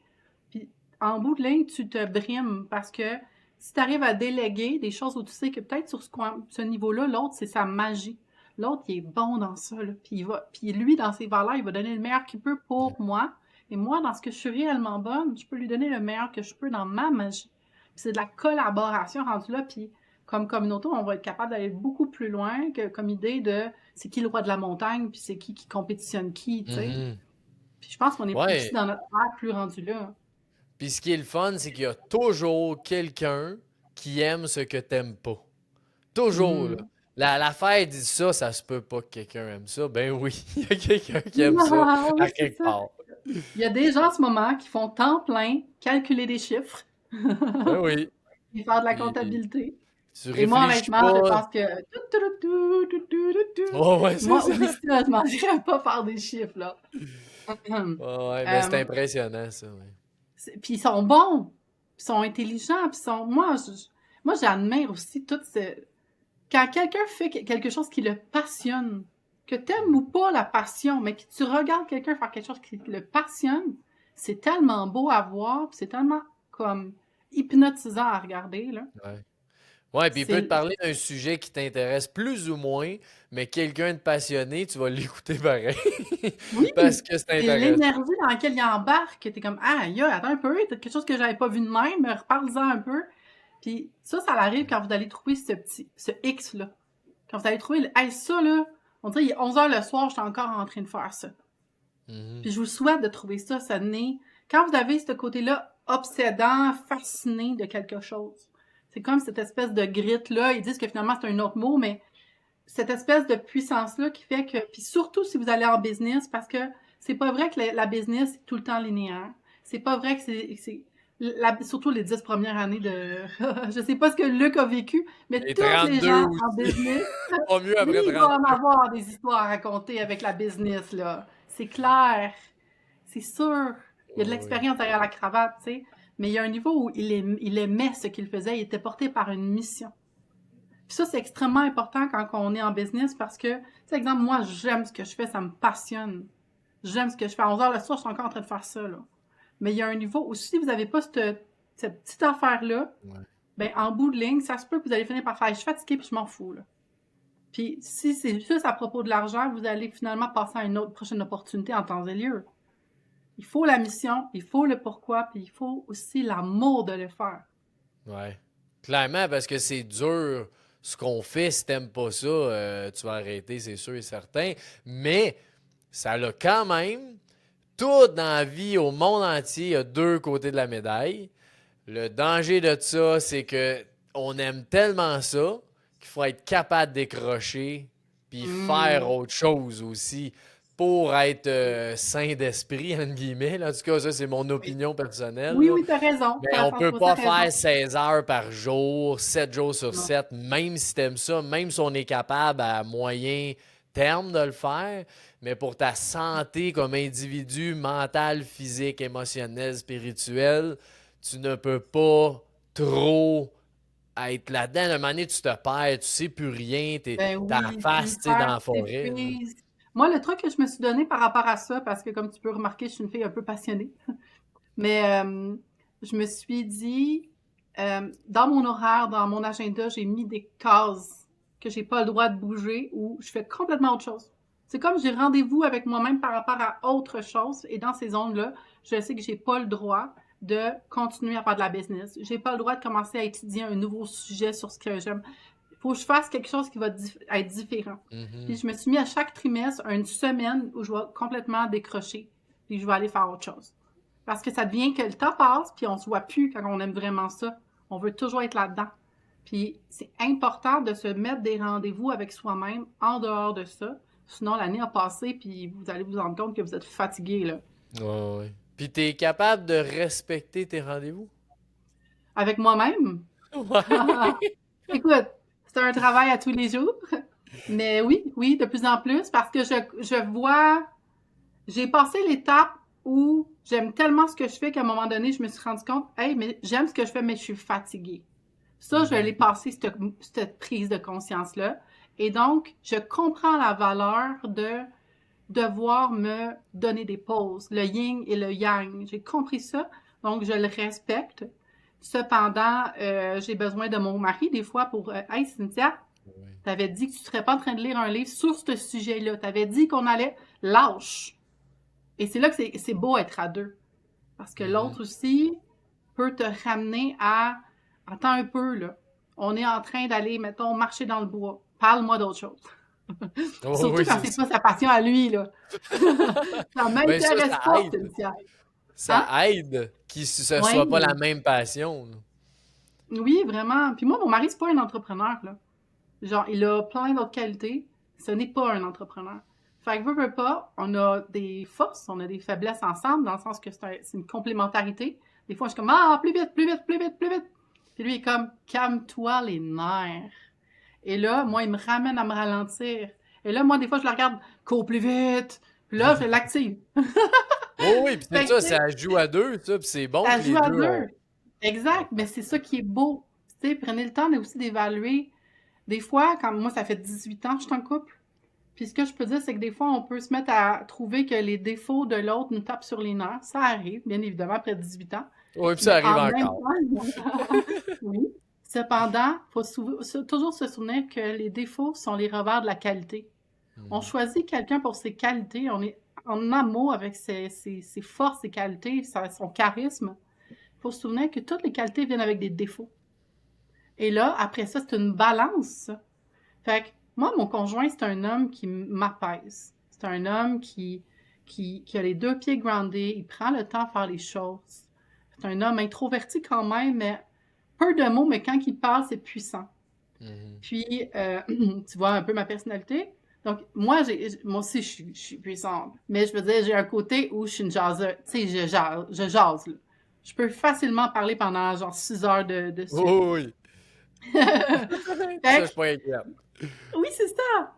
puis en bout de ligne, tu te brimes parce que si tu arrives à déléguer des choses où tu sais que peut-être sur ce niveau-là, l'autre, c'est sa magie. L'autre, il est bon dans ça, là. Puis lui, dans ses valeurs, il va donner le meilleur qu'il peut pour moi. Et moi, dans ce que je suis réellement bonne, je peux lui donner le meilleur que je peux dans ma magie. Puis c'est de la collaboration rendue là. Puis comme communauté, on va être capable d'aller beaucoup plus loin que comme idée de c'est qui le roi de la montagne, puis c'est qui compétitionne qui, tu sais. Mhm. Puis je pense qu'on est aussi Ouais. dans notre ère plus rendu là. Puis ce qui est le fun, c'est qu'il y a toujours quelqu'un qui aime ce que t'aimes pas. Toujours, là. Hmm. L'affaire dit ça, ça se peut pas que quelqu'un aime ça. Ben oui, il y a quelqu'un qui aime ça Non, oui, à c'est quelque ça. part. Il y a des gens en ce moment qui font temps plein, calculer des chiffres, Ben oui. et faire de la Puis comptabilité. tu Et moi, réfléchis honnêtement, je pas. pense que... Ouais, ouais, c'est Moi, ça. oublie ça, je m'en dirais pas faire des chiffres, là. Ouais, ouais, mais c'est Euh, impressionnant, ça. Ouais. Puis ils sont bons, ils sont intelligents, puis ils sont... Moi, j'admire aussi tout ce... Quand quelqu'un fait quelque chose qui le passionne, que t'aimes ou pas la passion, mais que tu regardes quelqu'un faire quelque chose qui le passionne, c'est tellement beau à voir, puis c'est tellement comme hypnotisant à regarder, là. Ouais. Ouais, puis il peut te C'est parler d'un sujet qui t'intéresse plus ou moins, mais quelqu'un de passionné, tu vas l'écouter pareil. oui, Parce que c'est c'est intéressant. l'énergie dans laquelle il embarque, que t'es comme ah, attends un peu, t'as quelque chose que j'avais pas vu de même, reparle-en un peu. Puis ça arrive quand vous allez trouver ce X là. Quand vous allez trouver hey, ça là, on dirait il est 11 heures le soir, j'étais encore en train de faire ça. Mhm. Puis je vous souhaite de trouver ça, ça naît. Quand vous avez ce côté-là obsédant, fasciné de quelque chose, c'est comme cette espèce de grit-là. Ils disent que finalement c'est un autre mot, mais cette espèce de puissance-là qui fait que. Puis surtout si vous allez en business, parce que c'est pas vrai que la business est tout le temps linéaire. C'est pas vrai que surtout les 10 premières années de. Je sais pas ce que Luc a vécu, mais Et tous les 32 gens en aussi. business, Pas mieux lui, après il va en 32. avoir des histoires à raconter avec la business, là. C'est clair. C'est sûr. Il y a de Ouais, ouais. l'expérience derrière la cravate, tu sais. mais il y a un niveau où il aimait ce qu'il faisait, il était porté par une mission. Puis ça, c'est extrêmement important quand on est en business parce que, par exemple, moi, j'aime ce que je fais, ça me passionne. J'aime ce que je fais. À 11 heures le soir, je suis encore en train de faire ça, là. Mais il y a un niveau où si vous n'avez pas cette petite affaire-là, Ouais. ben, en bout de ligne, ça se peut que vous allez finir par faire, je suis fatiguée puis je m'en fous, là. Puis si c'est juste à propos de l'argent, vous allez finalement passer à une autre prochaine opportunité en temps et lieu. Il faut la mission, il faut le pourquoi, puis il faut aussi l'amour de le faire. Ouais. Clairement, parce que c'est dur ce qu'on fait. Si t'aimes pas ça, tu vas arrêter, c'est sûr et certain. Mais ça a quand même, tout dans la vie, au monde entier, il y a deux côtés de la médaille. Le danger de ça, c'est que on aime tellement ça qu'il faut être capable de décrocher puis faire autre chose aussi pour être sain d'esprit, entre guillemets. Là. En tout cas, ça, c'est mon Oui, opinion personnelle. oui, Là. oui, t'as raison. Mais T'as on peut 100% pas raison. faire 16 heures par jour, 7 jours sur Non. 7, même si t'aimes ça, même si on est capable à moyen terme de le faire. Mais pour ta santé comme individu, mental, physique, émotionnel, spirituel, tu ne peux pas trop être là-dedans. À un moment donné, tu te perds, tu sais plus rien, t'es Ben ta oui, face, tu tu sais, dans perds, la tu forêt. Là. t'épuises. Moi, le truc que je me suis donné par rapport à ça, parce que comme tu peux remarquer, je suis une fille un peu passionnée, mais je me suis dit, dans mon horaire, dans mon agenda, j'ai mis des cases que j'ai pas le droit de bouger ou je fais complètement autre chose. C'est comme j'ai rendez-vous avec moi-même par rapport à autre chose et dans ces zones-là, je sais que j'ai pas le droit de continuer à faire de la business. J'ai pas le droit de commencer à étudier un nouveau sujet sur ce que j'aime. Il faut que je fasse quelque chose qui va être différent. Puis Mhm. je me suis mis à chaque trimestre une semaine où je vais complètement décrocher. Puis je vais aller faire autre chose. Parce que ça devient que le temps passe, puis on se voit plus quand on aime vraiment ça. On veut toujours être là-dedans. Puis c'est important de se mettre des rendez-vous avec soi-même en dehors de ça. Sinon, l'année a passé, puis vous allez vous rendre compte que vous êtes fatigué, là. Ouais, ouais. Puis t'es capable de respecter tes rendez-vous? Avec moi-même, Ouais. écoute, c'est un travail à tous les jours. Mais oui, oui, de plus en plus, parce que je vois, j'ai passé l'étape où j'aime tellement ce que je fais qu'à un moment donné, je me suis rendu compte, hey, mais j'aime ce que je fais, mais je suis fatiguée. Ça, je l'ai Mhm. passé, cette prise de conscience-là. Et donc, je comprends la valeur de devoir me donner des pauses, le yin et le yang. J'ai compris ça, donc je le respecte. Cependant, j'ai besoin de mon mari des fois pour Hey Cynthia, Ouais. t'avais dit que tu serais pas en train de lire un livre sur ce sujet-là. T'avais dit qu'on allait lâche. Et c'est là que c'est beau être à deux. Parce que Mhm. l'autre aussi peut te ramener à attends un peu, là. On est en train d'aller, mettons, marcher dans le bois. Parle-moi d'autre chose. Oh, Surtout oui, quand c'est c'est ça. pas sa passion à lui, là. Ça Ben ça, m'intéresse ça pas, aide. Cynthia. Hein? Ça aide qu'il ce soit pas la Oui. même passion. Là. Oui, vraiment. Puis moi, mon mari, c'est pas un entrepreneur, là. Genre, il a plein d'autres qualités. Ce n'est pas un entrepreneur. Fait que veut pas, on a des forces, on a des faiblesses ensemble, dans le sens que c'est une complémentarité. Des fois, je suis comme, ah, plus vite, plus vite, plus vite, plus vite. Puis lui, il est comme, calme-toi les nerfs. Et là, moi, il me ramène à me ralentir. Et là, moi, des fois, je le regarde, cours plus vite. Puis là, je l'active. Oh oui, puis c'est Fait que, ça, tu sais, ça joue à deux, ça, puis c'est bon ça que joue les à deux deux. ont. Exact, mais c'est ça qui est beau. Tu sais, prenez le temps aussi d'évaluer. Des fois, quand moi, ça fait 18 ans que je suis en couple, puis ce que je peux dire, c'est que des fois, on peut se mettre à trouver que les défauts de l'autre nous tapent sur les nerfs. Ça arrive, bien évidemment, après 18 ans. Oui, puis ça Mais arrive en même encore. temps, oui. Cependant, il faut toujours se souvenir que les défauts sont les revers de la qualité. On Mhm. choisit quelqu'un pour ses qualités, on est en amour avec ses forces, ses qualités, son charisme. Il faut se souvenir que toutes les qualités viennent avec des défauts. Et là, après ça, c'est une balance. Fait que moi, mon conjoint, c'est un homme qui m'apaise. C'est un homme qui a les deux pieds groundés, il prend le temps de faire les choses. C'est un homme introverti quand même, mais peu de mots, mais quand il parle, c'est puissant. Mhm. Puis, tu vois un peu ma personnalité. Donc, moi aussi, je suis puissante. Mais je veux dire, j'ai un côté où je suis une jaseuse. Tu sais, je jase, là. Je peux facilement parler pendant genre 6 heures de suite. Oh oui, ça, Fait je suis pas inquiète. oui, c'est ça.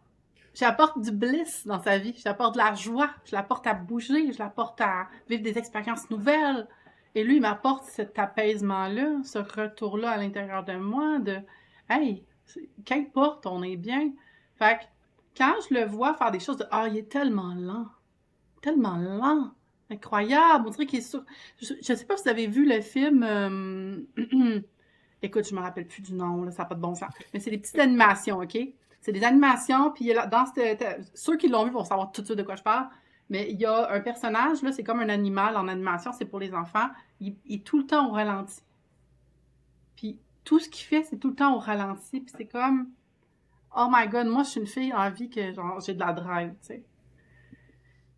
J'apporte du bliss dans sa vie. J'apporte de la joie. Je l'apporte à bouger. Je l'apporte à vivre des expériences nouvelles. Et lui, il m'apporte cet apaisement-là, ce retour-là à l'intérieur de moi de hey, qu'importe, on est bien. Fait que quand je le vois faire des choses de ah, il est tellement lent, incroyable, on dirait qu'il est sur. Je sais pas si vous avez vu le film. Écoute, je me rappelle plus du nom, là, ça n'a pas de bon sens. Mais c'est des petites animations, OK? C'est des animations, puis ceux qui l'ont vu vont savoir tout de suite de quoi je parle. Mais il y a un personnage, là, c'est comme un animal en animation, c'est pour les enfants. Il est tout le temps au ralenti. Puis tout ce qu'il fait, c'est tout le temps au ralenti. Puis c'est comme, oh my god, moi, je suis une fille en vie que genre, j'ai de la drive, tu sais.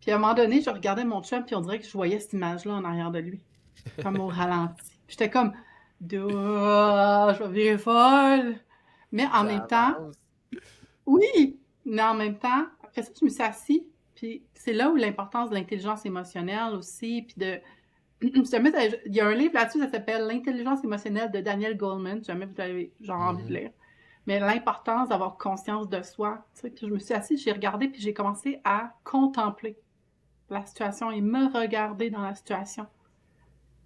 Puis à un moment donné, je regardais mon chum, puis on dirait que je voyais cette image-là en arrière de lui, comme au ralenti. Puis j'étais comme, je vais virer folle. Mais en Ça même temps, avance. oui, mais en même temps, après ça, je me suis assise, puis c'est là où l'importance de l'intelligence émotionnelle aussi, puis de... il y a un livre là-dessus, ça s'appelle L'intelligence émotionnelle de Daniel Goleman, si jamais vous avez genre envie de Mhm. lire. Mais l'importance d'avoir conscience de soi, tu sais, puis je me suis assise, j'ai regardé, puis j'ai commencé à contempler la situation et me regarder dans la situation.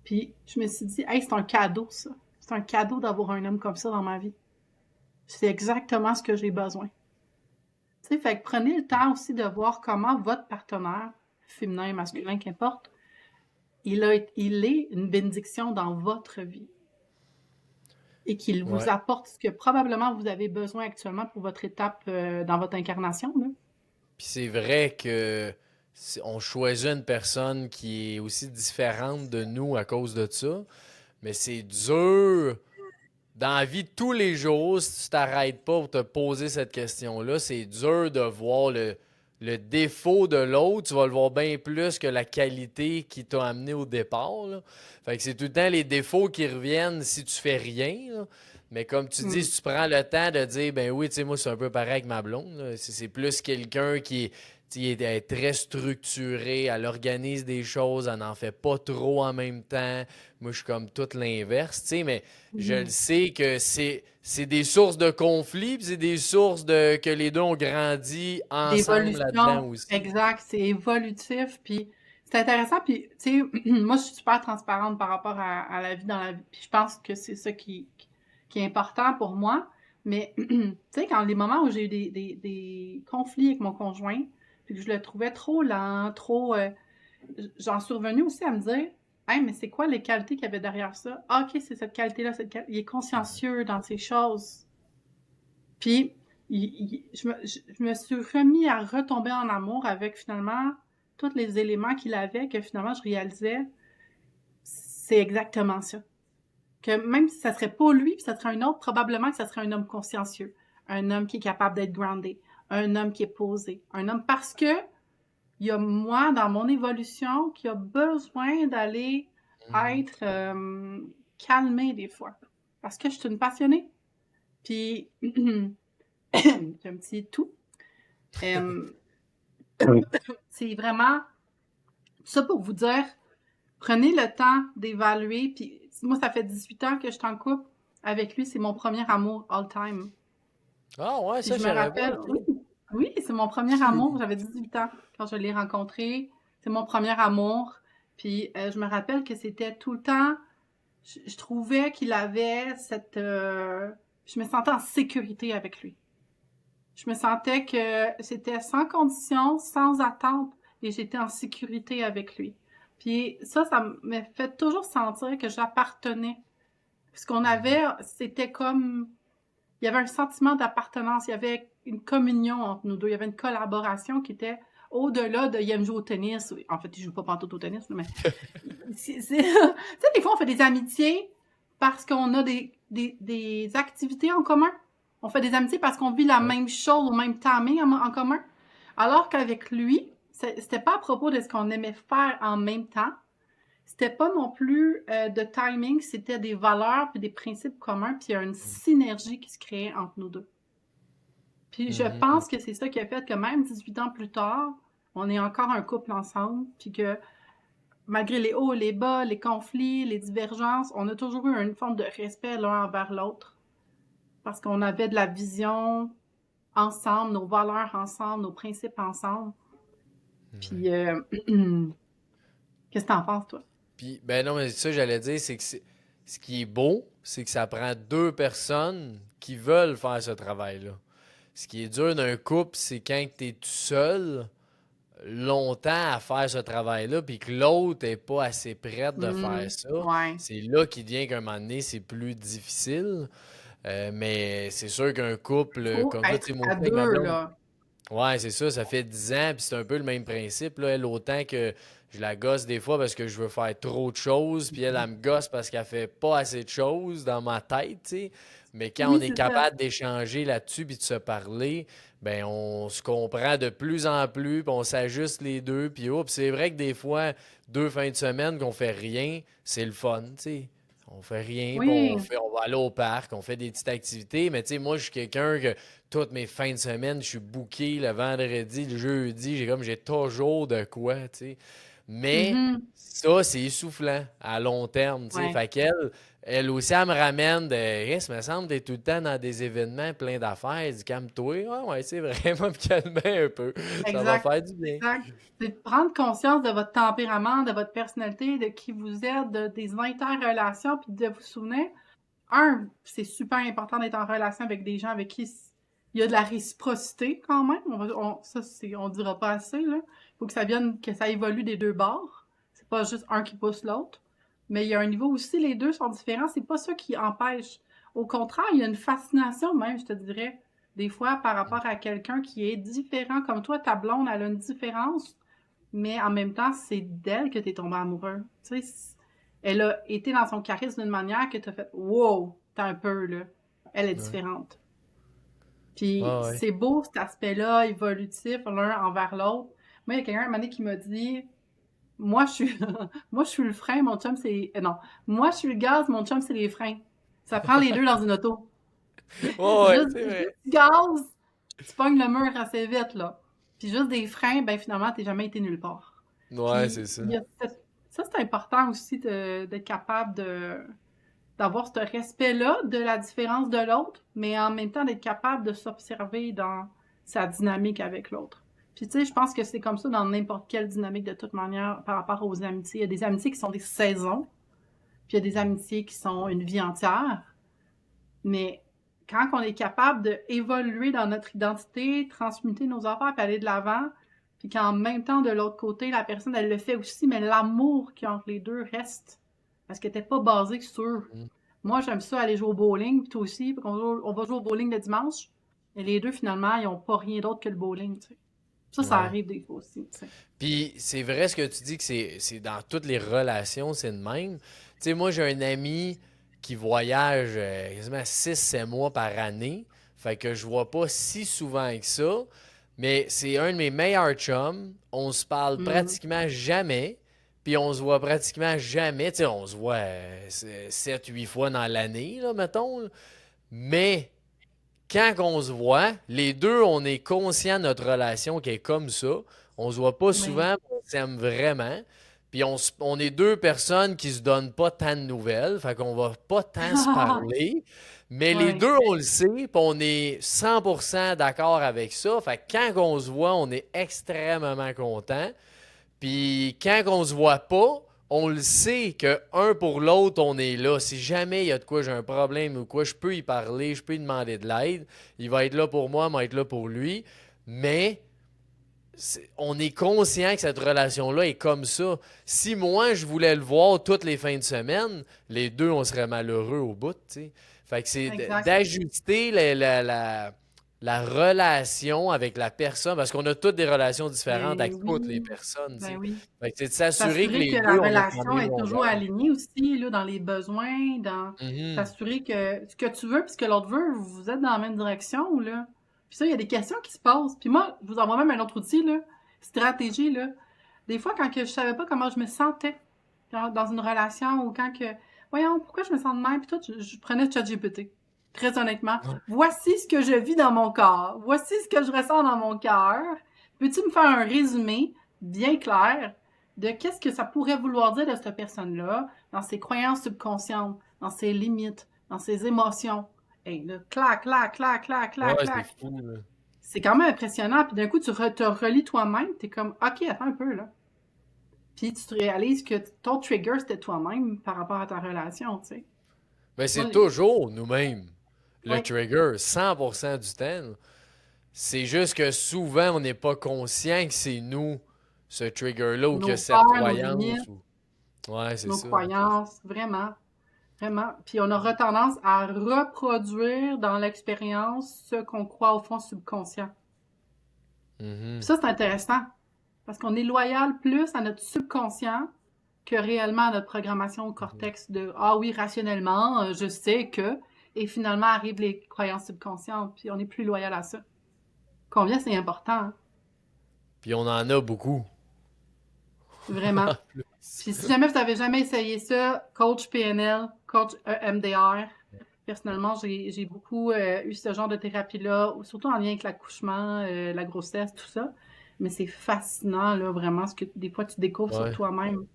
Puis je me suis dit, hey, c'est un cadeau, ça. C'est un cadeau d'avoir un homme comme ça dans ma vie. C'est exactement ce que j'ai besoin. Tu sais, fait que prenez le temps aussi de voir comment votre partenaire, féminin, masculin, qu'importe, il est une bénédiction dans votre vie et qu'il vous Ouais. apporte ce que probablement vous avez besoin actuellement pour votre étape dans votre incarnation, là. Puis c'est vrai que on choisit une personne qui est aussi différente de nous à cause de ça, mais c'est dur dans la vie de tous les jours, si tu t'arrêtes pas pour te poser cette question-là, c'est dur de voir le défaut de l'autre. Tu vas le voir bien plus que la qualité qui t'a amené au départ, là. Fait que c'est tout le temps les défauts qui reviennent si tu fais rien, là. Mais comme tu dis, Mm. si tu prends le temps de dire, ben oui, tu sais, moi, c'est un peu pareil avec ma blonde, là. C'est plus quelqu'un qui est, tu sais, elle est très structurée, elle organise des choses, elle n'en fait pas trop en même temps. Moi, je suis comme tout l'inverse, tu sais, mais je le Mm. sais que c'est des sources de conflits, puis c'est des sources de que les deux ont grandi ensemble D'évolution, là-dedans aussi. exact, c'est évolutif, puis c'est intéressant, puis tu sais, moi je suis super transparente par rapport à la vie dans la vie, puis je pense que c'est ça qui est important pour moi, mais tu sais, quand les moments où j'ai eu des conflits avec mon conjoint, puis que je le trouvais trop lent, trop... j'en suis revenue aussi à me dire, hey, mais c'est quoi les qualités qu'il y avait derrière ça? Ah, ok, c'est cette qualité-là, il est consciencieux dans ces choses. Puis, je me suis remis à retomber en amour avec finalement tous les éléments qu'il avait, que finalement je réalisais, c'est exactement ça. Que même si ça serait pas lui, puis ça serait un autre, probablement que ça serait un homme consciencieux, un homme qui est capable d'être groundé, un homme qui est posé, un homme parce que il y a moi dans mon évolution qui a besoin d'aller Mhm. être calmé des fois. Parce que je suis une passionnée. Puis, j'ai un petit tout. Euh, c'est vraiment ça pour vous dire, prenez le temps d'évaluer. Puis moi, ça fait 18 ans que je suis en couple. Avec lui, c'est mon premier amour all time. Ah ouais, Puis ça, je je me savais pas, rappelle, oui, ok. oui, c'est mon premier amour. J'avais 18 ans quand je l'ai rencontré. C'est mon premier amour. Puis je me rappelle que c'était tout le temps, je trouvais qu'il avait cette... je me sentais en sécurité avec lui. Je me sentais que c'était sans condition, sans attente, et j'étais en sécurité avec lui. Puis ça me fait toujours sentir que j'appartenais. Ce qu'on Mhm. avait, c'était comme... Il y avait un sentiment d'appartenance, il y avait une communion entre nous deux, il y avait une collaboration qui était au-delà de il aime jouer au tennis. En fait, il joue pas pantoute au tennis, mais... Tu sais, des fois, on fait des amitiés parce qu'on a des activités en commun. On fait des amitiés parce qu'on vit la Ouais. même chose au même timing en commun. Alors qu'avec lui, c'était pas à propos de ce qu'on aimait faire en même temps. C'était pas non plus de timing, c'était des valeurs puis des principes communs, puis il y a une synergie qui se créait entre nous deux. Puis je Mhm. pense que c'est ça qui a fait que même 18 ans plus tard, on est encore un couple ensemble, puis que malgré les hauts, les bas, les conflits, les divergences, on a toujours eu une forme de respect l'un envers l'autre parce qu'on avait de la vision ensemble, nos valeurs ensemble, nos principes ensemble. Ouais. Puis, qu'est-ce que t'en penses, toi? Puis, ben non, mais ça, j'allais dire, c'est que ce qui est beau, c'est que ça prend deux personnes qui veulent faire ce travail-là. Ce qui est dur d'un couple, c'est quand tu es tout seul longtemps à faire ce travail-là, puis que l'autre n'est pas assez prête de faire ça. Ouais. C'est là qu'il devient qu'à un moment donné, c'est plus difficile. Mais c'est sûr qu'un couple, Faut comme ça, tu être sais, moi à aussi avec ma deux, blonde, là. ouais, c'est ça, ça fait 10 ans, puis c'est un peu le même principe, là. Elle, autant que je la gosse des fois parce que je veux faire trop de choses, puis elle me gosse parce qu'elle fait pas assez de choses dans ma tête, tu sais. Mais quand on Oui, est c'est ça. capable d'échanger là-dessus puis de se parler, ben on se comprend de plus en plus, puis on s'ajuste les deux, puis oh, puis c'est vrai que des fois, deux fins de semaine qu'on fait rien, c'est le fun, tu sais. On fait rien, puis Oui. on va aller au parc, on fait des petites activités, mais tu sais, moi, je suis quelqu'un que toutes mes fins de semaine, je suis booké le vendredi, le jeudi, j'ai toujours de quoi, tu sais. Mais Mhm. ça, c'est essoufflant à long terme, tu sais. Ouais. Fait qu'elle, elle aussi, elle me ramène de hey, ça me semble que t'es tout le temps dans des événements pleins d'affaires. Elle dit calme-toi. Ouais, ouais, c'est vraiment me calmer un peu. Ça va Exact. faire du bien. Exact. C'est de prendre conscience de votre tempérament, de votre personnalité, de qui vous êtes, des interrelations, puis de vous souvenir, c'est super important d'être en relation avec des gens avec qui il y a de la réciprocité quand même. On dira pas assez, là. Il faut que ça vienne, que ça évolue des deux bords. C'est pas juste un qui pousse l'autre. Mais il y a un niveau aussi, les deux sont différents. C'est pas ça qui empêche. Au contraire, il y a une fascination même, je te dirais, des fois par rapport à quelqu'un qui est différent. Comme toi, ta blonde, elle a une différence, mais en même temps, c'est d'elle que t'es tombé amoureux. Tu sais, elle a été dans son charisme d'une manière que t'as fait wow, t'as un peu là. Elle est Ouais. différente. Puis Ouais, ouais. c'est beau cet aspect-là évolutif l'un envers l'autre. Moi, il y a quelqu'un un moment donné qui m'a dit moi je suis moi je suis le frein, mon chum c'est non. Moi je suis le gaz, mon chum c'est les freins. Ça prend les deux dans une auto. Ouais, ouais, c'est Juste vrai. gaz, tu pognes le mur assez vite là. Puis juste des freins, ben finalement t'es jamais été nulle part. Ouais, c'est Puis ça. il y a ça, c'est important aussi d'être capable d'avoir ce respect-là de la différence de l'autre, mais en même temps d'être capable de s'observer dans sa dynamique avec l'autre. Puis tu sais, je pense que c'est comme ça dans n'importe quelle dynamique de toute manière par rapport aux amitiés. Il y a des amitiés qui sont des saisons, puis il y a des amitiés qui sont une vie entière, mais quand on est capable d'évoluer dans notre identité, transmuter nos affaires, puis aller de l'avant, puis qu'en même temps, de l'autre côté, la personne, elle le fait aussi, mais l'amour qui entre les deux reste. Parce qu'elle n'était pas basée sur Mm. moi, j'aime ça aller jouer au bowling, puis toi aussi, puis on va jouer au bowling le dimanche. Et les deux, finalement, ils n'ont pas rien d'autre que le bowling, tu sais. Ça Ouais. arrive des fois aussi, tu sais. Puis c'est vrai ce que tu dis que c'est dans toutes les relations, c'est de même. Tu sais, moi, j'ai un ami qui voyage quasiment 6 7 mois par année. Fait que je vois pas si souvent que ça. Mais c'est un de mes meilleurs chums. On se parle Mhm. pratiquement jamais. Puis on se voit pratiquement jamais. Tu sais, on se voit 7 8 fois dans l'année, là, mettons. Mais quand on se voit, les deux, on est conscient de notre relation qui est comme ça. On se voit pas Oui. souvent, mais on s'aime vraiment. Puis on est deux personnes qui se donnent pas tant de nouvelles, fait qu'on va pas tant se parler. Mais les Oui. deux, on le sait, puis on est 100% d'accord avec ça. Fait que quand on se voit, on est extrêmement content. Puis quand on se voit pas, on le sait que un pour l'autre, on est là. Si jamais il y a de quoi j'ai un problème ou quoi, je peux y parler, je peux lui demander de l'aide. Il va être là pour moi, moi être là pour lui. Mais on est conscient que cette relation-là est comme ça. Si moi, je voulais le voir toutes les fins de semaine, les deux, on serait malheureux au bout, tu sais. Fait que c'est Exact. d'ajuster la relation avec la personne, parce qu'on a toutes des relations différentes Ben avec toutes les oui. personnes, tu Ben sais. oui. Fait que c'est de s'assurer que S'assurer que les la deux, on est sur la relation même est toujours longueur. alignée aussi, là, dans les besoins, dans Mhm. s'assurer que ce que tu veux puis ce que l'autre veut, vous êtes dans la même direction, là. Puis ça, il y a des questions qui se posent. Puis moi, je vous envoie même un autre outil, là, stratégie, là. Des fois, quand que je savais pas comment je me sentais dans une relation ou quand que, voyons, pourquoi je me sens de même, puis tout, je prenais ChatGPT. Très honnêtement, Ouais. voici ce que je vis dans mon corps, voici ce que je ressens dans mon cœur. Peux-tu me faire un résumé bien clair de qu'est-ce que ça pourrait vouloir dire de cette personne-là, dans ses croyances subconscientes, dans ses limites, dans ses émotions. Et là, clac, clac, clac, clac, clac, Ouais, c'est clac. fou, là. C'est quand même impressionnant. Puis d'un coup, te relis toi-même. T'es comme, OK, attends un peu, là. Puis tu te réalises que ton trigger, c'était toi-même par rapport à ta relation, tu sais. Mais c'est Moi, toujours nous-mêmes, le oui, trigger, 100% du temps. C'est juste que souvent, on n'est pas conscient que c'est nous, ce trigger-là, ou que nos cette peurs, nos croyance. limites, Ouais, c'est nos ça. croyances, vraiment, vraiment. Puis on aura tendance à reproduire dans l'expérience ce qu'on croit au fond subconscient. Puis Mhm. ça, c'est intéressant, parce qu'on est loyal plus à notre subconscient que réellement à notre programmation au Mhm. cortex de ah oui, rationnellement, je sais que. Et finalement arrivent les croyances subconscientes, puis on est plus loyal à ça. Combien c'est important, hein? Puis on en a beaucoup. Vraiment. En plus. Puis si jamais vous avez jamais essayé ça, coach PNL, coach EMDR, personnellement, j'ai beaucoup eu ce genre de thérapie-là, surtout en lien avec l'accouchement, la grossesse, tout ça. Mais c'est fascinant, là, vraiment, ce que des fois tu découvres sur Ouais. toi-même.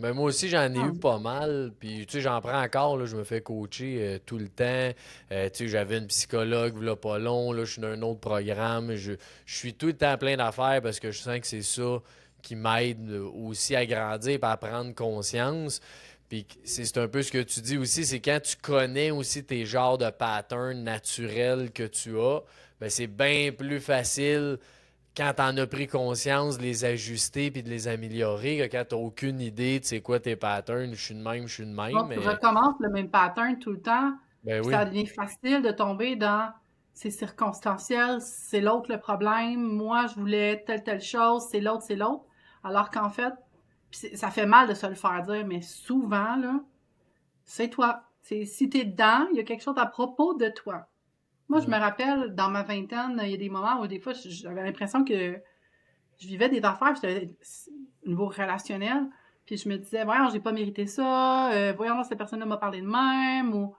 Ben moi aussi, j'en ai Ah, eu pas mal. Puis, tu sais, j'en prends encore. Là, je me fais coacher tout le temps. Tu sais, j'avais une psychologue, là, pas long. Là, je suis dans un autre programme. Je suis tout le temps plein d'affaires parce que je sens que c'est ça qui m'aide aussi à grandir et à prendre conscience. Puis, c'est un peu ce que tu dis aussi, c'est quand tu connais aussi tes genres de patterns naturels que tu as, ben c'est bien plus facile quand t'en as pris conscience, de les ajuster puis de les améliorer, que quand t'as aucune idée de c'est quoi tes patterns, je suis de même, sinon, tu mais recommences le même pattern tout le temps, ben puis oui. ça devient facile de tomber dans c'est circonstanciel, c'est l'autre le problème, moi je voulais telle chose, c'est l'autre, c'est l'autre. Alors qu'en fait, ça fait mal de se le faire dire, mais souvent, là, c'est toi. Si t'es dedans, il y a quelque chose à propos de toi. Moi, je me Ouais. rappelle, dans ma vingtaine, il y a des moments où des fois, j'avais l'impression que je vivais des affaires, c'était au niveau relationnel, puis je me disais, voyons, j'ai pas mérité ça, voyons, cette personne-là m'a parlé de même, ou...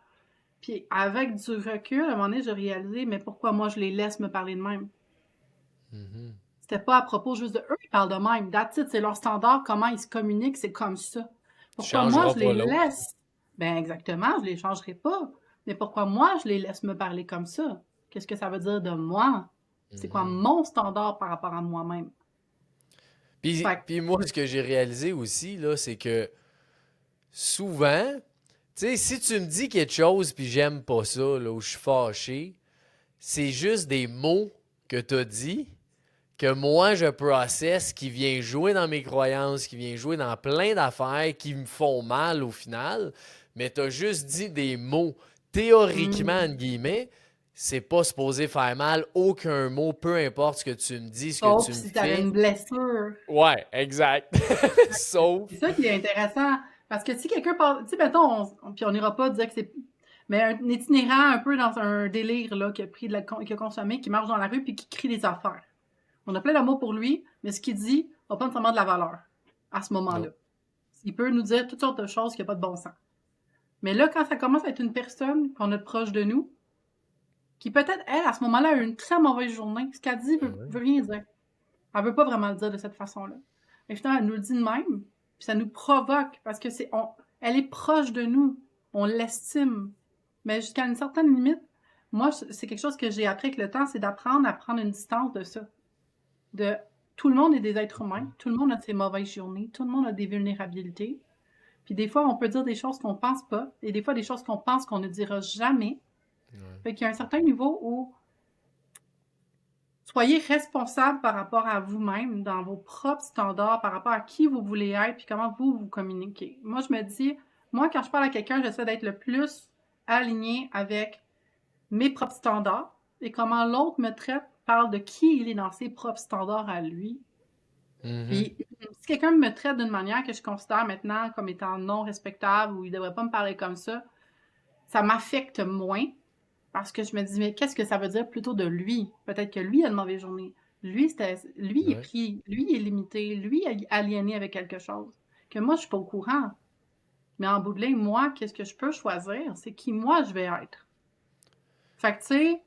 Puis avec du recul, à un moment donné, j'ai réalisé, mais pourquoi moi je les laisse me parler de même? Mhm. C'était pas à propos juste de eux qui parlent de même. That's it, c'est leur standard, comment ils se communiquent, c'est comme ça. Tu Pourquoi moi changeras je les pas l'autre. laisse? Ben exactement, je les changerai pas. Mais pourquoi moi je les laisse me parler comme ça? Qu'est-ce que ça veut dire de moi? C'est quoi Mhm. mon standard par rapport à moi-même? Fait que, Puis moi, ce que j'ai réalisé aussi, là, c'est que souvent, tu sais, si tu me dis quelque chose puis j'aime pas ça, là, où je suis fâché, c'est juste des mots que tu as dit que moi je processe, qui vient jouer dans mes croyances, qui vient jouer dans plein d'affaires qui me font mal au final, mais tu as juste dit des mots. Théoriquement, entre hmm, guillemets, c'est pas supposé faire mal, aucun mot, peu importe ce que tu me dis, ce que sauf tu me si t'avais une fais. blessure. Ouais, exact. C'est Sauf. ça qui est intéressant. Parce que si quelqu'un parle, tu sais, mettons, puis on n'ira pas dire que c'est. Mais un itinérant un peu dans un délire, là, qui a pris qui a consommé, qui marche dans la rue puis qui crie des affaires. On a plein d'amour pour lui, mais ce qu'il dit n'a pas nécessairement de la valeur à ce moment-là. Non. Il peut nous dire toutes sortes de choses qui n'ont pas de bon sens. Mais là, quand ça commence à être une personne qu'on a proche de nous, qui peut-être, elle, à ce moment-là, a eu une très mauvaise journée, ce qu'elle dit Ben ouais. veut rien dire. Elle veut pas vraiment le dire de cette façon-là. Mais finalement, elle nous le dit de même, puis ça nous provoque, parce que elle est proche de nous, on l'estime. Mais jusqu'à une certaine limite, moi, c'est quelque chose que j'ai appris avec le temps, c'est d'apprendre à prendre une distance de ça. De tout le monde est des êtres humains, tout le monde a ses mauvaises journées, tout le monde a des vulnérabilités. Puis des fois, on peut dire des choses qu'on pense pas, et des fois des choses qu'on pense qu'on ne dira jamais. Ouais. Fait qu'il y a un certain niveau où soyez responsable par rapport à vous-même, dans vos propres standards, par rapport à qui vous voulez être, puis comment vous vous communiquez. Moi, je me dis, moi, quand je parle à quelqu'un, j'essaie d'être le plus aligné avec mes propres standards et comment l'autre me traite parle de qui il est dans ses propres standards à lui. Mhm. Puis, si quelqu'un me traite d'une manière que je considère maintenant comme étant non respectable ou il devrait pas me parler comme ça m'affecte moins parce que je me dis, mais qu'est-ce que ça veut dire plutôt de lui? Peut-être que lui a une mauvaise journée. Lui il est Ouais. pris, lui il est limité, lui il est aliéné avec quelque chose. Que moi, je suis pas au courant. Mais en bout de ligne, moi, qu'est-ce que je peux choisir? C'est qui moi je vais être. Fait que, tu sais,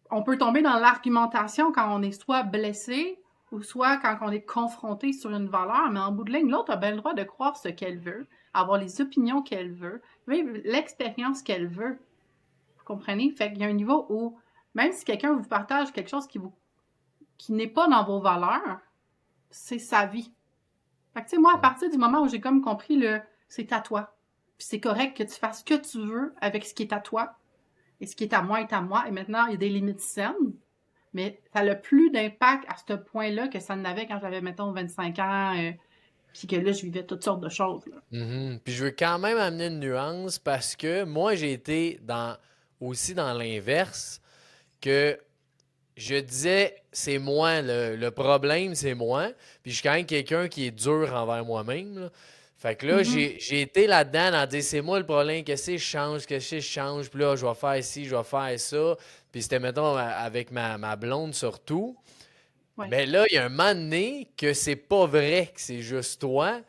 on peut tomber dans l'argumentation quand on est soit blessé ou soit quand on est confronté sur une valeur, mais en bout de ligne, l'autre a bien le droit de croire ce qu'elle veut, avoir les opinions qu'elle veut, vivre l'expérience qu'elle veut. Vous comprenez? Fait qu'il y a un niveau où, même si quelqu'un vous partage quelque chose qui n'est pas dans vos valeurs, c'est sa vie. Fait que, tu sais, moi, à partir du moment où j'ai comme compris c'est à toi. Puis c'est correct que tu fasses ce que tu veux avec ce qui est à toi. Et ce qui est à moi est à moi. Et maintenant, il y a des limites saines. Mais ça n'a plus d'impact à ce point-là que ça n'avait quand j'avais, mettons, 25 ans. Puis que là, je vivais toutes sortes de choses, là. Mhm. Puis je veux quand même amener une nuance parce que moi, j'ai été aussi dans l'inverse, que je disais, c'est moi, le problème, c'est moi. Puis je suis quand même quelqu'un qui est dur envers moi-même, là. Fait que là, Mhm. j'ai été là-dedans à dire, c'est moi le problème, que si je change, que si je change, puis là, je vais faire ci, je vais faire ça. Puis c'était, mettons, avec ma blonde surtout. Ouais. Mais là, il y a un moment donné que c'est pas vrai que c'est juste toi,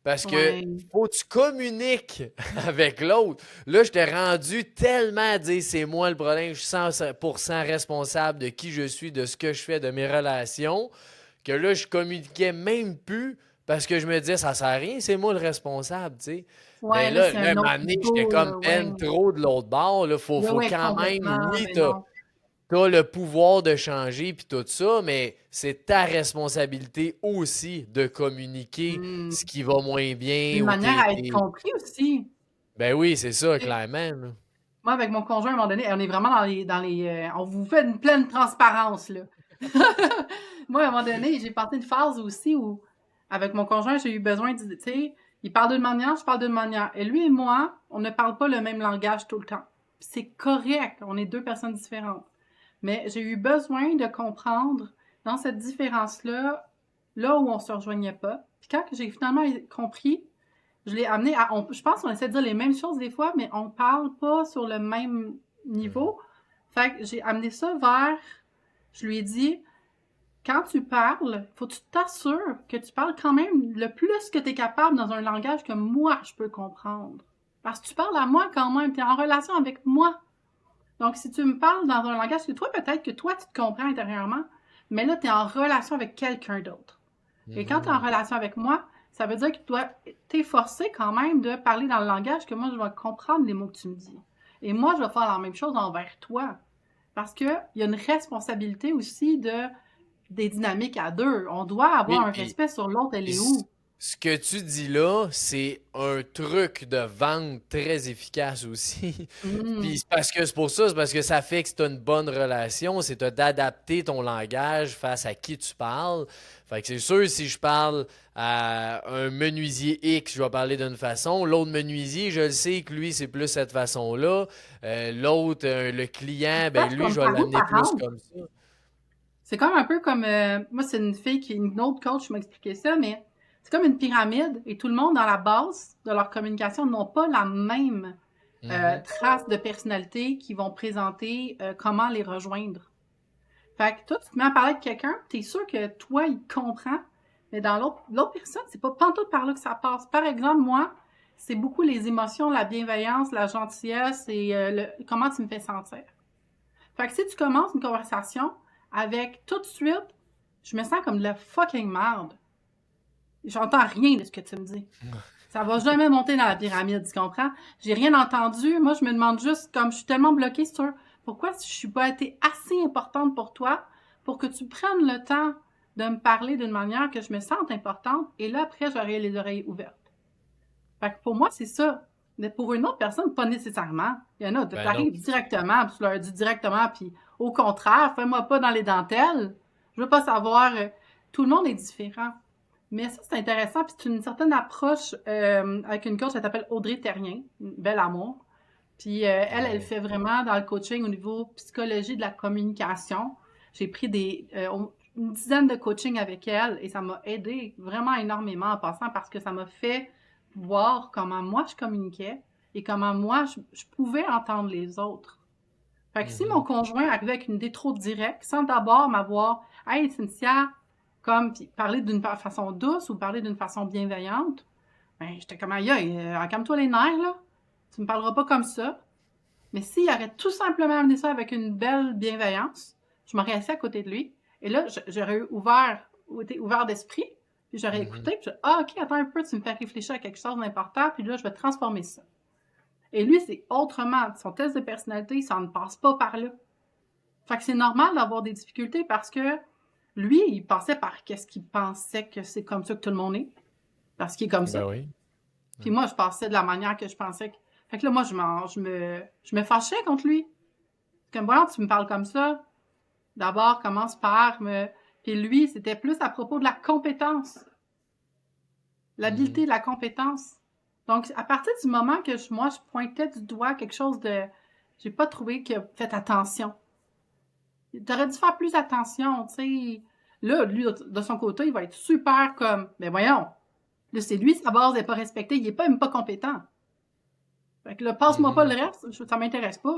parce que Ouais. faut que tu communiques avec l'autre. Là, je t'ai rendu tellement à dire c'est moi le problème, je suis 100% responsable de qui je suis, de ce que je fais, de mes relations, que là, je communiquais même plus parce que je me disais ça sert à rien, c'est moi le responsable, tu sais. Mais Ouais, là, là, c'est un un autre moment donné, j'étais niveau, comme là. Ouais. peine trop de l'autre bord. Là, Là, faut ouais, quand même, complètement. oui, Mais non. t'as le pouvoir de changer puis tout ça, mais c'est ta responsabilité aussi de communiquer Hmm. ce qui va moins C'est bien une ou manière à être compris aussi. Ben oui, c'est ça, Tu sais, clairement, là. moi, avec mon conjoint, à un moment donné, on est vraiment on vous fait une pleine transparence, là. Moi, à un moment donné, j'ai passé une phase aussi où, avec mon conjoint, j'ai eu besoin de, tu sais, il parle d'une manière, je parle d'une manière. Et lui et moi, on ne parle pas le même langage tout le temps. Puis c'est correct, on est deux personnes différentes. Mais j'ai eu besoin de comprendre dans cette différence-là, là où on se rejoignait pas. Puis quand j'ai finalement compris, je l'ai amené à. Je pense qu'on essaie de dire les mêmes choses des fois, mais on parle pas sur le même Mhm. niveau. Fait que j'ai amené ça vers. Je lui ai dit, quand tu parles, faut que tu t'assures que tu parles quand même le plus que tu es capable dans un langage que moi je peux comprendre. Parce que tu parles à moi quand même, tu es en relation avec moi. Donc, si tu me parles dans un langage que toi, peut-être que toi, tu te comprends intérieurement, mais là, tu es en relation avec quelqu'un d'autre. Et quand tu es en Mhm. relation avec moi, ça veut dire que tu dois t'efforcer quand même de parler dans le langage que moi, je vais comprendre les mots que tu me dis. Et moi, je vais faire la même chose envers toi. Parce qu'il y a une responsabilité aussi des dynamiques à deux. On doit avoir Oui, un puis respect sur l'autre, elle puis est où? ce que tu dis là, c'est un truc de vente très efficace aussi. Puis Hmm. c'est parce que ça fait que tu as une bonne relation, c'est d'adapter ton langage face à qui tu parles. Fait que c'est sûr, si je parle à un menuisier X, je vais parler d'une façon. L'autre menuisier, je le sais que lui, c'est plus cette façon-là. L'autre, le client, ben Peut-être lui, comme je vais parler l'amener plus parente. comme ça. C'est comme un peu comme, moi, c'est une fille une autre coach m'a expliqué ça, mais c'est comme une pyramide et tout le monde dans la base de leur communication n'ont pas la même Mhm. trace de personnalité qui vont présenter comment les rejoindre. Fait que toi, tu te mets à parler avec quelqu'un, t'es sûr que toi, il comprend, mais dans l'autre personne, c'est pas pantoute par là que ça passe. Par exemple, moi, c'est beaucoup les émotions, la bienveillance, la gentillesse et comment tu me fais sentir. Fait que si tu commences une conversation avec tout de suite, je me sens comme de la fucking merde. J'entends rien de ce que tu me dis. Ça va jamais monter dans la pyramide, tu comprends? J'ai rien entendu. Moi, je me demande juste, comme je suis tellement bloquée sur pourquoi je suis pas été assez importante pour toi pour que tu prennes le temps de me parler d'une manière que je me sente importante et là, après, j'aurai les oreilles ouvertes. Fait que pour moi, c'est ça. Mais pour une autre personne, pas nécessairement. Il y en a, tu Ben non. arrives directement, puis tu leur dis directement, puis au contraire, fais-moi pas dans les dentelles. Je veux pas savoir. Tout le monde est différent. Mais ça, c'est intéressant, puis c'est une certaine approche avec une coach, elle s'appelle Audrey Terrien, une belle amour. Puis elle Ouais. fait vraiment dans le coaching au niveau psychologie de la communication. J'ai pris une dizaine de coachings avec elle et ça m'a aidé vraiment énormément en passant parce que ça m'a fait voir comment moi je communiquais et comment moi je pouvais entendre les autres. Fait que si mon Mhm. conjoint arrivait avec une idée trop directe, sans d'abord m'avoir, hey Cynthia, comme puis parler d'une façon douce ou parler d'une façon bienveillante, ben j'étais comme aïe, calme-toi les nerfs là, tu me parleras pas comme ça. Mais s'il aurait tout simplement amené ça avec une belle bienveillance, je m'aurais assis à côté de lui. Et là, j'aurais été ouvert d'esprit, puis j'aurais Mhm. écouté, puis ah, ok, attends un peu, tu me fais réfléchir à quelque chose d'important, puis là, je vais transformer ça. Et lui, c'est autrement. Son test de personnalité, ça ne passe pas par là. Fait que c'est normal d'avoir des difficultés parce que lui, il passait par qu'est-ce qu'il pensait que c'est comme ça que tout le monde est. Parce qu'il est comme Ben ça. oui. Puis moi, je passais de la manière que je pensais que... Fait que là, moi, je me fâchais contre lui. Comme, voilà, tu me parles comme ça. D'abord, commence par me... Puis lui, c'était plus à propos de la compétence. L'habileté Mhm. de la compétence. Donc, à partir du moment que moi, je pointais du doigt quelque chose de... J'ai pas trouvé que... Faites attention. T'aurais dû faire plus attention, tu sais. Là, lui, de son côté, il va être super comme... Mais voyons, là, c'est lui, sa base n'est pas respectée. Il est pas même pas compétent. Fait que là, passe-moi pas le Mhm. reste, ça m'intéresse pas.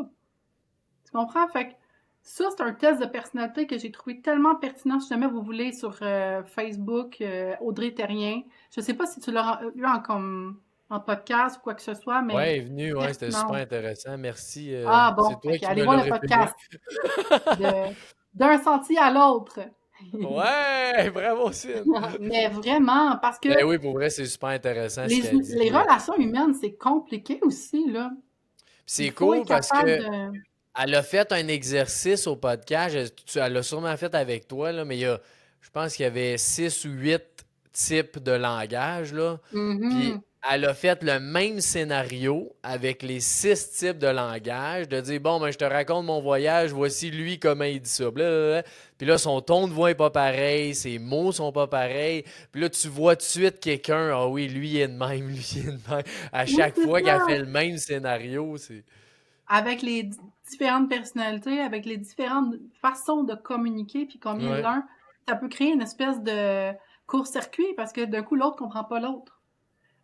Tu comprends? Fait que ça, c'est un test de personnalité que j'ai trouvé tellement pertinent. Si jamais vous voulez sur Facebook, Audrey Terrien. Je sais pas si tu l'as eu en podcast ou quoi que ce soit, mais Ouais, il est venu, ouais, c'était super pertinent. intéressant. Merci. Ah C'est bon, fait toi que qui me allez voir l'as le référé. podcast de d'un sentier à l'autre. Ouais, bravo, Sine. Mais vraiment, parce que Ben oui, pour vrai, c'est super intéressant ce qu'elle les dit. relations humaines, c'est compliqué aussi, là. Il C'est faut être cool parce capable que de... elle a fait un exercice au podcast. Elle l'a sûrement fait avec toi, là, mais je pense qu'il y avait 6 ou 8 types de langage, là. Puis Mhm. elle a fait le même scénario avec les 6 types de langage, de dire, bon, ben, je te raconte mon voyage, voici lui comment il dit ça. Blablabla. Puis là, son ton de voix est pas pareil, ses mots sont pas pareils. Puis là, tu vois tout de suite quelqu'un, ah oui, lui il est de même, lui il est de même. À Oui, chaque c'est fois qu'elle fait ça. le même scénario, c'est... Avec les différentes personnalités, avec les différentes façons de communiquer, puis combien Ouais. l'un, ça peut créer une espèce de court-circuit parce que d'un coup, l'autre comprend pas l'autre.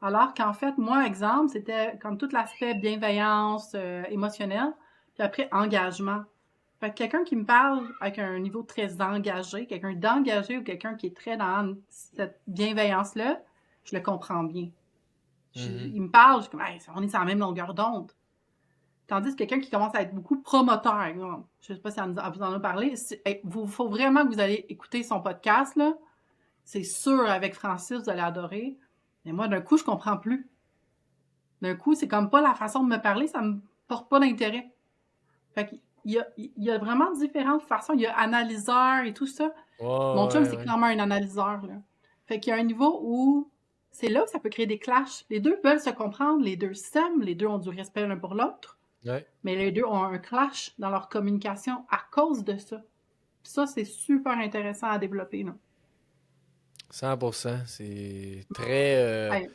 Alors qu'en fait, moi, exemple, c'était comme tout l'aspect bienveillance émotionnelle, puis après, engagement. Fait que quelqu'un qui me parle avec un niveau très engagé, quelqu'un d'engagé ou quelqu'un qui est très dans cette bienveillance-là, je le comprends bien. Mhm. Il me parle, je suis comme, hey, on est sur la même longueur d'onde. Tandis que quelqu'un qui commence à être beaucoup promoteur, exemple, je sais pas si elle vous en a parlé, il faut vraiment que vous allez écouter son podcast, là. C'est sûr, avec Francis, vous allez adorer. Mais moi, d'un coup, je comprends plus. D'un coup, c'est comme pas la façon de me parler, ça me porte pas d'intérêt. Fait qu'il il y a vraiment différentes façons. Il y a analyseur et tout ça. Ouais, Mon chum, ouais, c'est ouais. clairement un analyseur, là. Fait qu'il y a un niveau où c'est là que ça peut créer des clashs. Les deux veulent se comprendre, les deux s'aiment, les deux ont du respect l'un pour l'autre. Ouais. Mais les deux ont un clash dans leur communication à cause de ça. Ça, c'est super intéressant à développer, là. 100%. C'est très Ouais.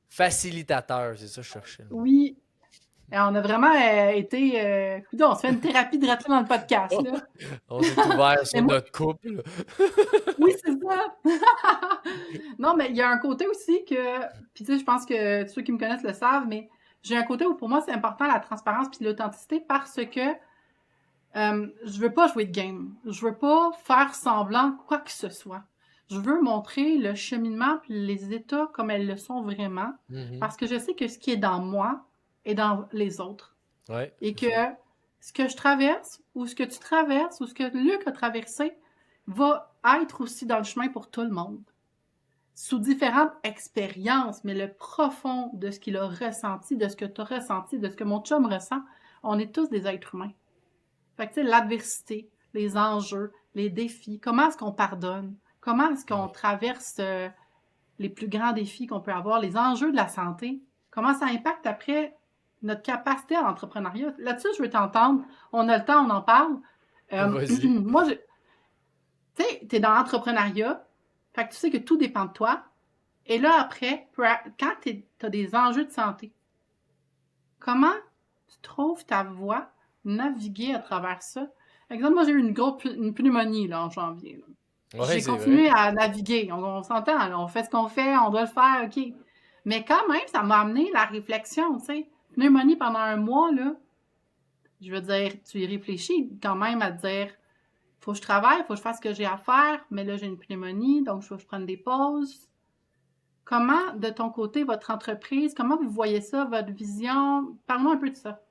facilitateur, c'est ça que je cherchais le mot. Oui. Et on a vraiment été... coudonc, on se fait une thérapie de rentrer dans le podcast, Oh, là. on s'est ouvert Mais sur moi, notre couple. oui, c'est ça. Non, mais il y a un côté aussi que... Puis tu sais, je pense que ceux qui me connaissent le savent, mais j'ai un côté où pour moi, c'est important la transparence puis l'authenticité parce que je veux pas jouer de game. Je veux pas faire semblant quoi que ce soit. Je veux montrer le cheminement puis les états comme elles le sont vraiment Mhm. parce que je sais que ce qui est dans moi est dans les autres. Ouais, Et c'est que ça. ce que je traverse ou ce que tu traverses ou ce que Luc a traversé va être aussi dans le chemin pour tout le monde. Sous différentes expériences, mais le profond de ce qu'il a ressenti, de ce que tu as ressenti, de ce que mon chum ressent, on est tous des êtres humains. Fait que, tu sais, l'adversité, les enjeux, les défis, comment est-ce qu'on pardonne? Comment est-ce qu'on Ouais. traverse les plus grands défis qu'on peut avoir, les enjeux de la santé? Comment ça impacte après notre capacité à l'entrepreneuriat? Là-dessus, je veux t'entendre. On a le temps, on en parle. Vas-y. Moi, tu sais, t'es dans l'entrepreneuriat, fait que tu sais que tout dépend de toi. Et là, après, quand t'as des enjeux de santé, comment tu trouves ta voie, naviguer à travers ça? Par exemple, moi, j'ai eu une pneumonie là, en janvier, là. Ouais, J'ai c'est vrai. continué à naviguer. On s'entend, là, on fait ce qu'on fait, on doit le faire, OK. Mais quand même, ça m'a amené la réflexion, tu sais. Pneumonie pendant un mois, là, je veux dire, tu y réfléchis quand même à te dire, faut que je travaille, faut que je fasse ce que j'ai à faire, mais là, j'ai une pneumonie, donc faut que je prenne des pauses. Comment, de ton côté, votre entreprise, comment vous voyez ça, votre vision? Parle-moi un peu de ça.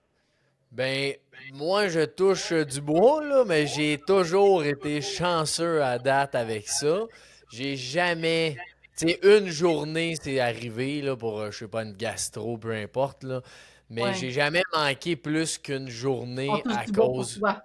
Ben, moi, je touche du bois, là, mais j'ai toujours été chanceux à date avec ça. J'ai jamais. Tu sais, une journée, c'est arrivé, là, pour, je sais pas, une gastro, peu importe, là. Mais Ouais. j'ai jamais manqué plus qu'une On journée touche à du bois pour cause toi.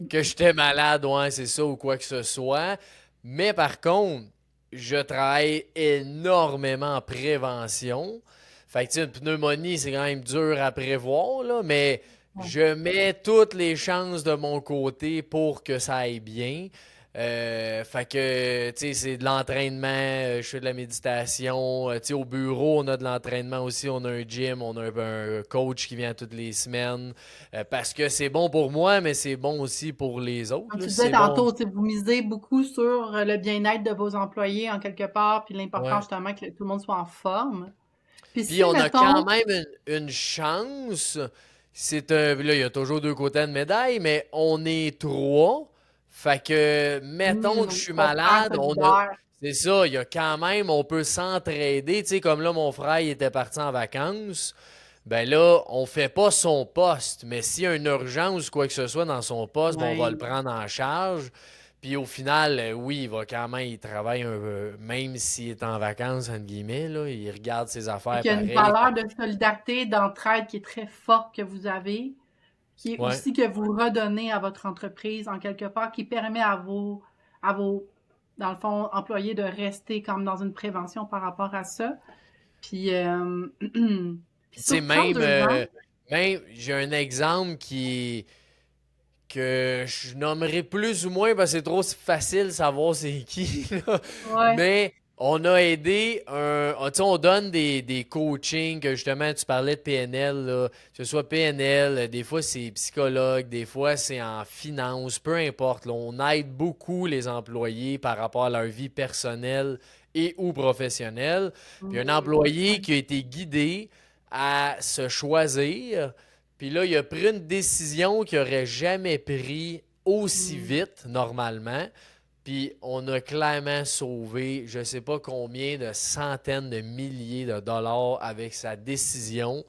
que j'étais malade, ouais, c'est ça, ou quoi que ce soit. Mais par contre, je travaille énormément en prévention. Fait que, tu sais, une pneumonie, c'est quand même dur à prévoir, là, mais Ouais. je mets toutes les chances de mon côté pour que ça aille bien. Fait que, tu sais, c'est de l'entraînement, je fais de la méditation. Tu sais, au bureau, on a de l'entraînement aussi, on a un gym, on a un coach qui vient toutes les semaines. Parce que c'est bon pour moi, mais c'est bon aussi pour les autres, Comme là. tu Si disais c'est bon. tantôt, tu sais, vous misez beaucoup sur le bien-être de vos employés en quelque part, puis l'important Ouais. justement que tout le monde soit en forme. Puis Puis si, on a quand mettons, même une chance. Là, il y a toujours deux côtés de médaille, mais on est trois. Fait que, mettons que je suis on se prend malade, solidaire. c'est ça, il y a quand même, on peut s'entraider. Tu sais, comme là, mon frère, il était parti en vacances. Ben là, on fait pas son poste, mais s'il y a une urgence ou quoi que ce soit dans son poste, ben on va le Ouais. prendre en charge. Puis au final, oui, il va quand même, il travaille un peu, même s'il est en vacances, entre guillemets, là, il regarde ses Fait affaires qu'il y a une pareil. valeur de solidarité, d'entraide qui est très forte que vous avez, qui est Ouais. aussi que vous redonnez à votre entreprise en quelque part, qui permet à vos, dans le fond, employés de rester comme dans une prévention par rapport à ça. Puis, puis Puis tu sais, sur 32 ans, même j'ai un exemple que je nommerai plus ou moins parce que c'est trop facile de savoir c'est qui, là. ouais. Mais on a aidé tu sais, on donne des coachings, que justement, tu parlais de PNL, là, que ce soit PNL, des fois c'est psychologue, des fois c'est en finance, peu importe, là, on aide beaucoup les employés par rapport à leur vie personnelle et ou professionnelle. Puis un employé Ouais. qui a été guidé à se choisir, puis là, il a pris une décision qu'il n'aurait jamais pris aussi Mm. vite, normalement. Puis on a clairement sauvé, je ne sais pas combien de centaines de milliers de dollars avec sa décision, Mm.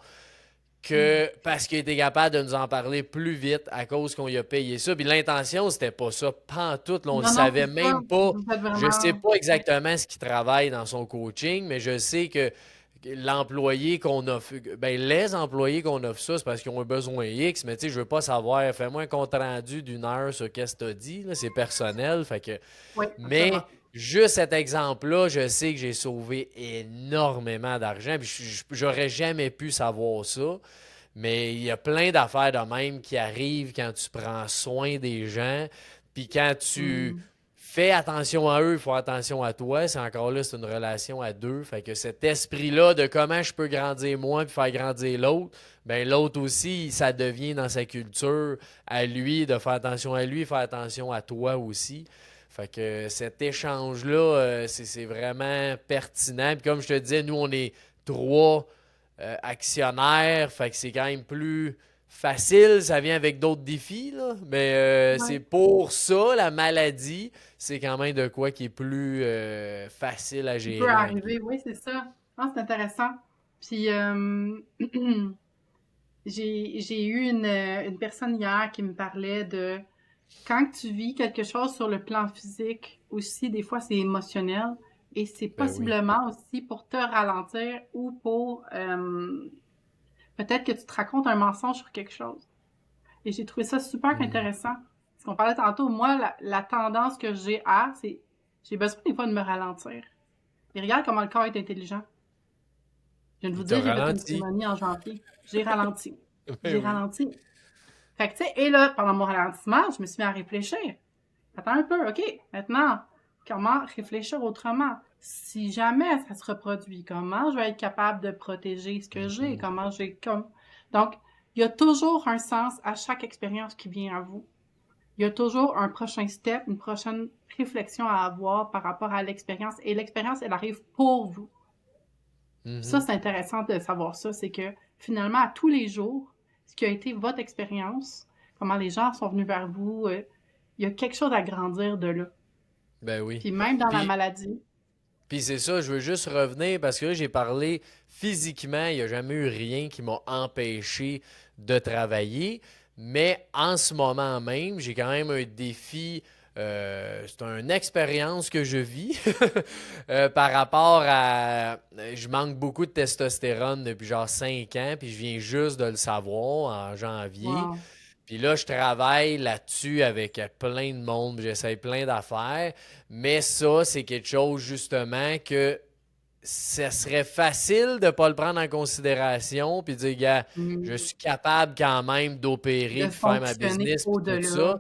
que parce qu'il était capable de nous en parler plus vite à cause qu'on lui a payé ça. Puis l'intention, c'était pas ça. Pantoute, là, on le Non, non, savait c'est ça. même pas. Vous êtes Je sais vraiment. pas exactement ce qu'il travaille dans son coaching, mais je sais que l'employé qu'on offre, ben les employés qu'on offre ça, c'est parce qu'ils ont un besoin X, mais tu sais, je veux pas savoir, fais-moi un compte rendu d'une heure sur qu'est-ce que tu as dit, là, c'est personnel, fait que, Oui, mais absolument. juste cet exemple-là, je sais que j'ai sauvé énormément d'argent, puis j'aurais jamais pu savoir ça, mais il y a plein d'affaires de même qui arrivent quand tu prends soin des gens, puis quand tu Mm. fais attention à eux, il faut attention à toi. C'est encore là, c'est une relation à deux. Fait que cet esprit-là de comment je peux grandir moi puis faire grandir l'autre, ben l'autre aussi, ça devient dans sa culture à lui de faire attention à lui, faire attention à toi aussi. Fait que cet échange-là, c'est vraiment pertinent. Puis comme je te disais, nous, on est trois actionnaire, fait que c'est quand même plus facile, ça vient avec d'autres défis, là. Mais c'est Ouais. pour ça, la maladie, c'est quand même de quoi qui est plus facile à Il peut gérer. arriver, oui, c'est ça. Ah, c'est intéressant. Puis, j'ai eu une personne hier qui me parlait de quand tu vis quelque chose sur le plan physique, aussi, des fois, c'est émotionnel et c'est Ben oui. possiblement aussi pour te ralentir ou pour peut-être que tu te racontes un mensonge sur quelque chose. Et j'ai trouvé ça super Mhm. intéressant. Parce qu'on parlait tantôt, moi, la tendance que c'est j'ai besoin des fois de me ralentir. Et regarde comment le corps est intelligent. Je viens de vous Il dire, t'a j'ai fait une ralenti. pneumonie en janvier. J'ai ralenti. Ben J'ai oui. ralenti. Fait que, tu sais, et là, pendant mon ralentissement, je me suis mis à réfléchir. Attends un peu, OK, maintenant, comment réfléchir autrement? Si jamais ça se reproduit, comment je vais être capable de protéger ce que j'ai? Mhm. Comment j'ai comme. Donc, il y a toujours un sens à chaque expérience qui vient à vous. Il y a toujours un prochain step, une prochaine réflexion à avoir par rapport à l'expérience. Et l'expérience, elle arrive pour vous. Ça, Mhm. c'est intéressant de savoir ça, c'est que finalement, à tous les jours, ce qui a été votre expérience, comment les gens sont venus vers vous, il y a quelque chose à grandir de là. Ben oui. Puis même dans la Puis, maladie, puis c'est ça, je veux juste revenir parce que là, j'ai parlé physiquement, il n'y a jamais eu rien qui m'a empêché de travailler. Mais en ce moment même, j'ai quand même un défi. C'est une expérience que je vis par rapport à. Je manque beaucoup de testostérone depuis genre 5 ans, puis je viens juste de le savoir en janvier. wow. Puis là, je travaille là-dessus avec plein de monde, j'essaye plein d'affaires, mais ça, c'est quelque chose justement que ça serait facile de ne pas le prendre en considération puis de dire, gars, je Mm. suis capable quand même d'opérer De puis faire ma fonctionner business puis tout au-delà. ça,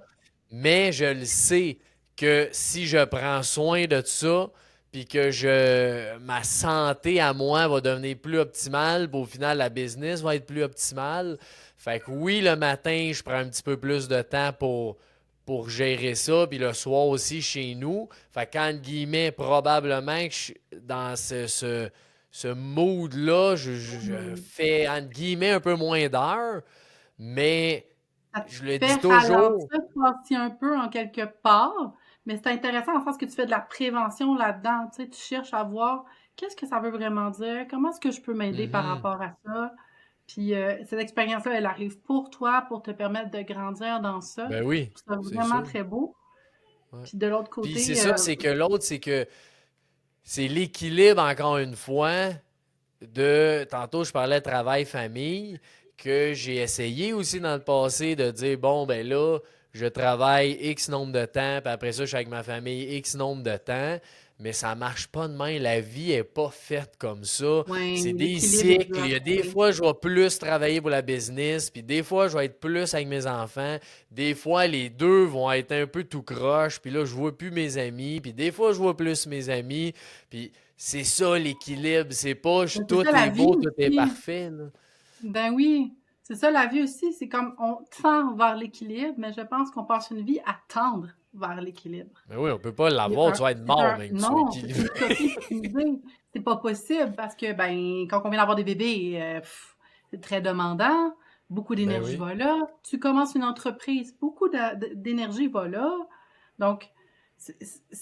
mais je le sais que si je prends soin de ça puis que ma santé à moi va devenir plus optimale, puis au final, la business va être plus optimale. Fait que oui, le matin, je prends un petit peu plus de temps pour gérer ça, puis le soir aussi chez nous. Fait qu'entre guillemets, probablement que dans ce mood-là, je Mm. fais entre guillemets un peu moins d'heures, mais Ça te je le fait dis toujours. ralentir toi aussi un peu en quelque part, mais c'est intéressant en sens que tu fais de la prévention là-dedans. Tu sais, tu cherches à voir qu'est-ce que ça veut vraiment dire, comment est-ce que je peux m'aider par Mhm. rapport à ça. Puis cette expérience-là, elle arrive pour toi, pour te permettre de grandir dans ça. Ben oui, Je trouve ça c'est vraiment sûr. très beau. Ouais. Puis de l'autre Puis c'est côté, ça, c'est que l'autre, c'est que c'est l'équilibre, encore une fois, tantôt je parlais travail-famille, que j'ai essayé aussi dans le passé de dire, bon, ben là, je travaille X nombre de temps, puis après ça, je suis avec ma famille X nombre de temps, mais ça marche pas de même. La vie est pas faite comme ça. ouais, C'est des l'équilibre est cycles. dur à Il y a des trouver. fois, je vais plus travailler pour la business, puis des fois, je vais être plus avec mes enfants. Des fois, les deux vont être un peu tout croche, puis là, je vois plus mes amis, puis des fois, je vois plus mes amis, puis c'est ça l'équilibre. C'est pas Mais c'est tout ça la est vie beau, tout est aussi. parfait, là. Ben oui, c'est ça la vie aussi. C'est comme on tend vers l'équilibre, mais je pense qu'on passe une vie à tendre vers l'équilibre. Mais oui, on peut pas C'est l'avoir, tu vas être mort même que tu sois non, c'est équilibré. une utopie, c'est une idée. C'est pas possible parce que, ben, quand on vient d'avoir des bébés, c'est très demandant. Beaucoup Ben d'énergie oui. va là. Tu commences une entreprise, beaucoup d'énergie va là. Donc,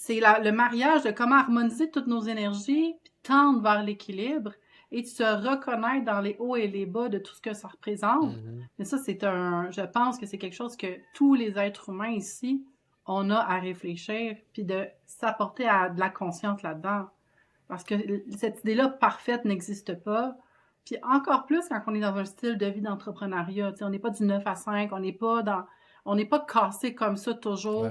le mariage de comment harmoniser toutes nos énergies, puis tendre vers l'équilibre et de se reconnaître dans les hauts et les bas de tout ce que ça représente. Mhm. Mais ça, je pense que c'est quelque chose que tous les êtres humains ici, on a à réfléchir, puis de s'apporter à de la conscience là-dedans. Parce que cette idée-là parfaite n'existe pas. Puis encore plus quand on est dans un style de vie d'entrepreneuriat. On n'est pas du 9 à 5, on n'est pas cassé comme ça Ouais. toujours.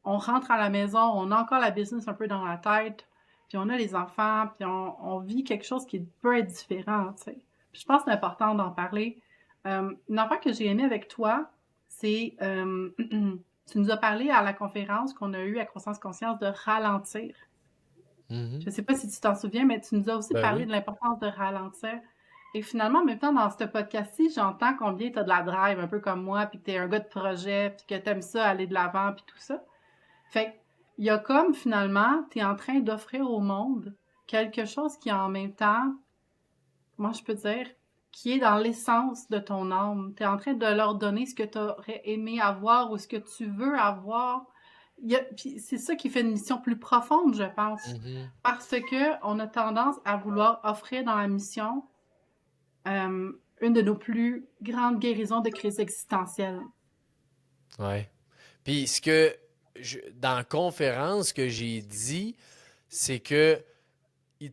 On rentre à la maison, on a encore la business un peu dans la tête, puis on a les enfants, puis on vit quelque chose qui peut être différent, tu sais. Puis je pense que c'est important d'en parler. Une affaire que j'ai aimé avec toi, c'est tu nous as parlé à la conférence qu'on a eue à Croissance Conscience de ralentir. Mhm. Je sais pas si tu t'en souviens, mais tu nous as aussi Ben parlé oui. de l'importance de ralentir. Et finalement, en même temps, dans ce podcast-ci, j'entends combien tu as de la drive, un peu comme moi, puis que tu es un gars de projet, puis que tu aimes ça, aller de l'avant, puis tout ça. Fait que, il y a comme finalement, tu es en train d'offrir au monde quelque chose qui en même temps, moi je peux dire, qui est dans l'essence de ton âme. Tu es en train de leur donner ce que tu aurais aimé avoir ou ce que tu veux avoir. Puis c'est ça qui fait une mission plus profonde, je pense. Mhm. Parce que on a tendance à vouloir offrir dans la mission une de nos plus grandes guérisons de crise existentielle. Ouais. Puis dans la conférence que j'ai dit, c'est que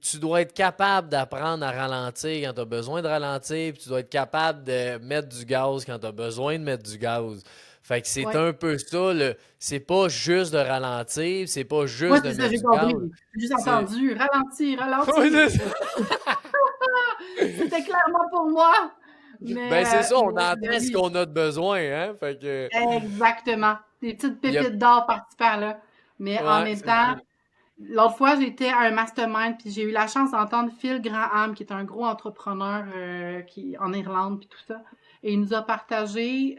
tu dois être capable d'apprendre à ralentir quand tu as besoin de ralentir, puis tu dois être capable de mettre du gaz quand tu as besoin de mettre du gaz. Fait que c'est Ouais. un peu ça, c'est pas juste de ralentir, c'est pas Moi, juste de c'est ça, mettre j'ai du gaz. compris. J'ai juste C'est. entendu ralentir, Oui, ralentir. c'est ça. C'était clairement pour moi. Ben c'est ça, on Mais entend ce oui, qu'on a de besoin, hein? Fait que. exactement. Des petites Puis pépites d'or par-ci par-là. Mais en ouais, même c'est ça. temps, l'autre fois, j'étais à un mastermind, puis j'ai eu la chance d'entendre Phil Graham, qui est un gros entrepreneur en Irlande, puis tout ça. Et il nous a partagé.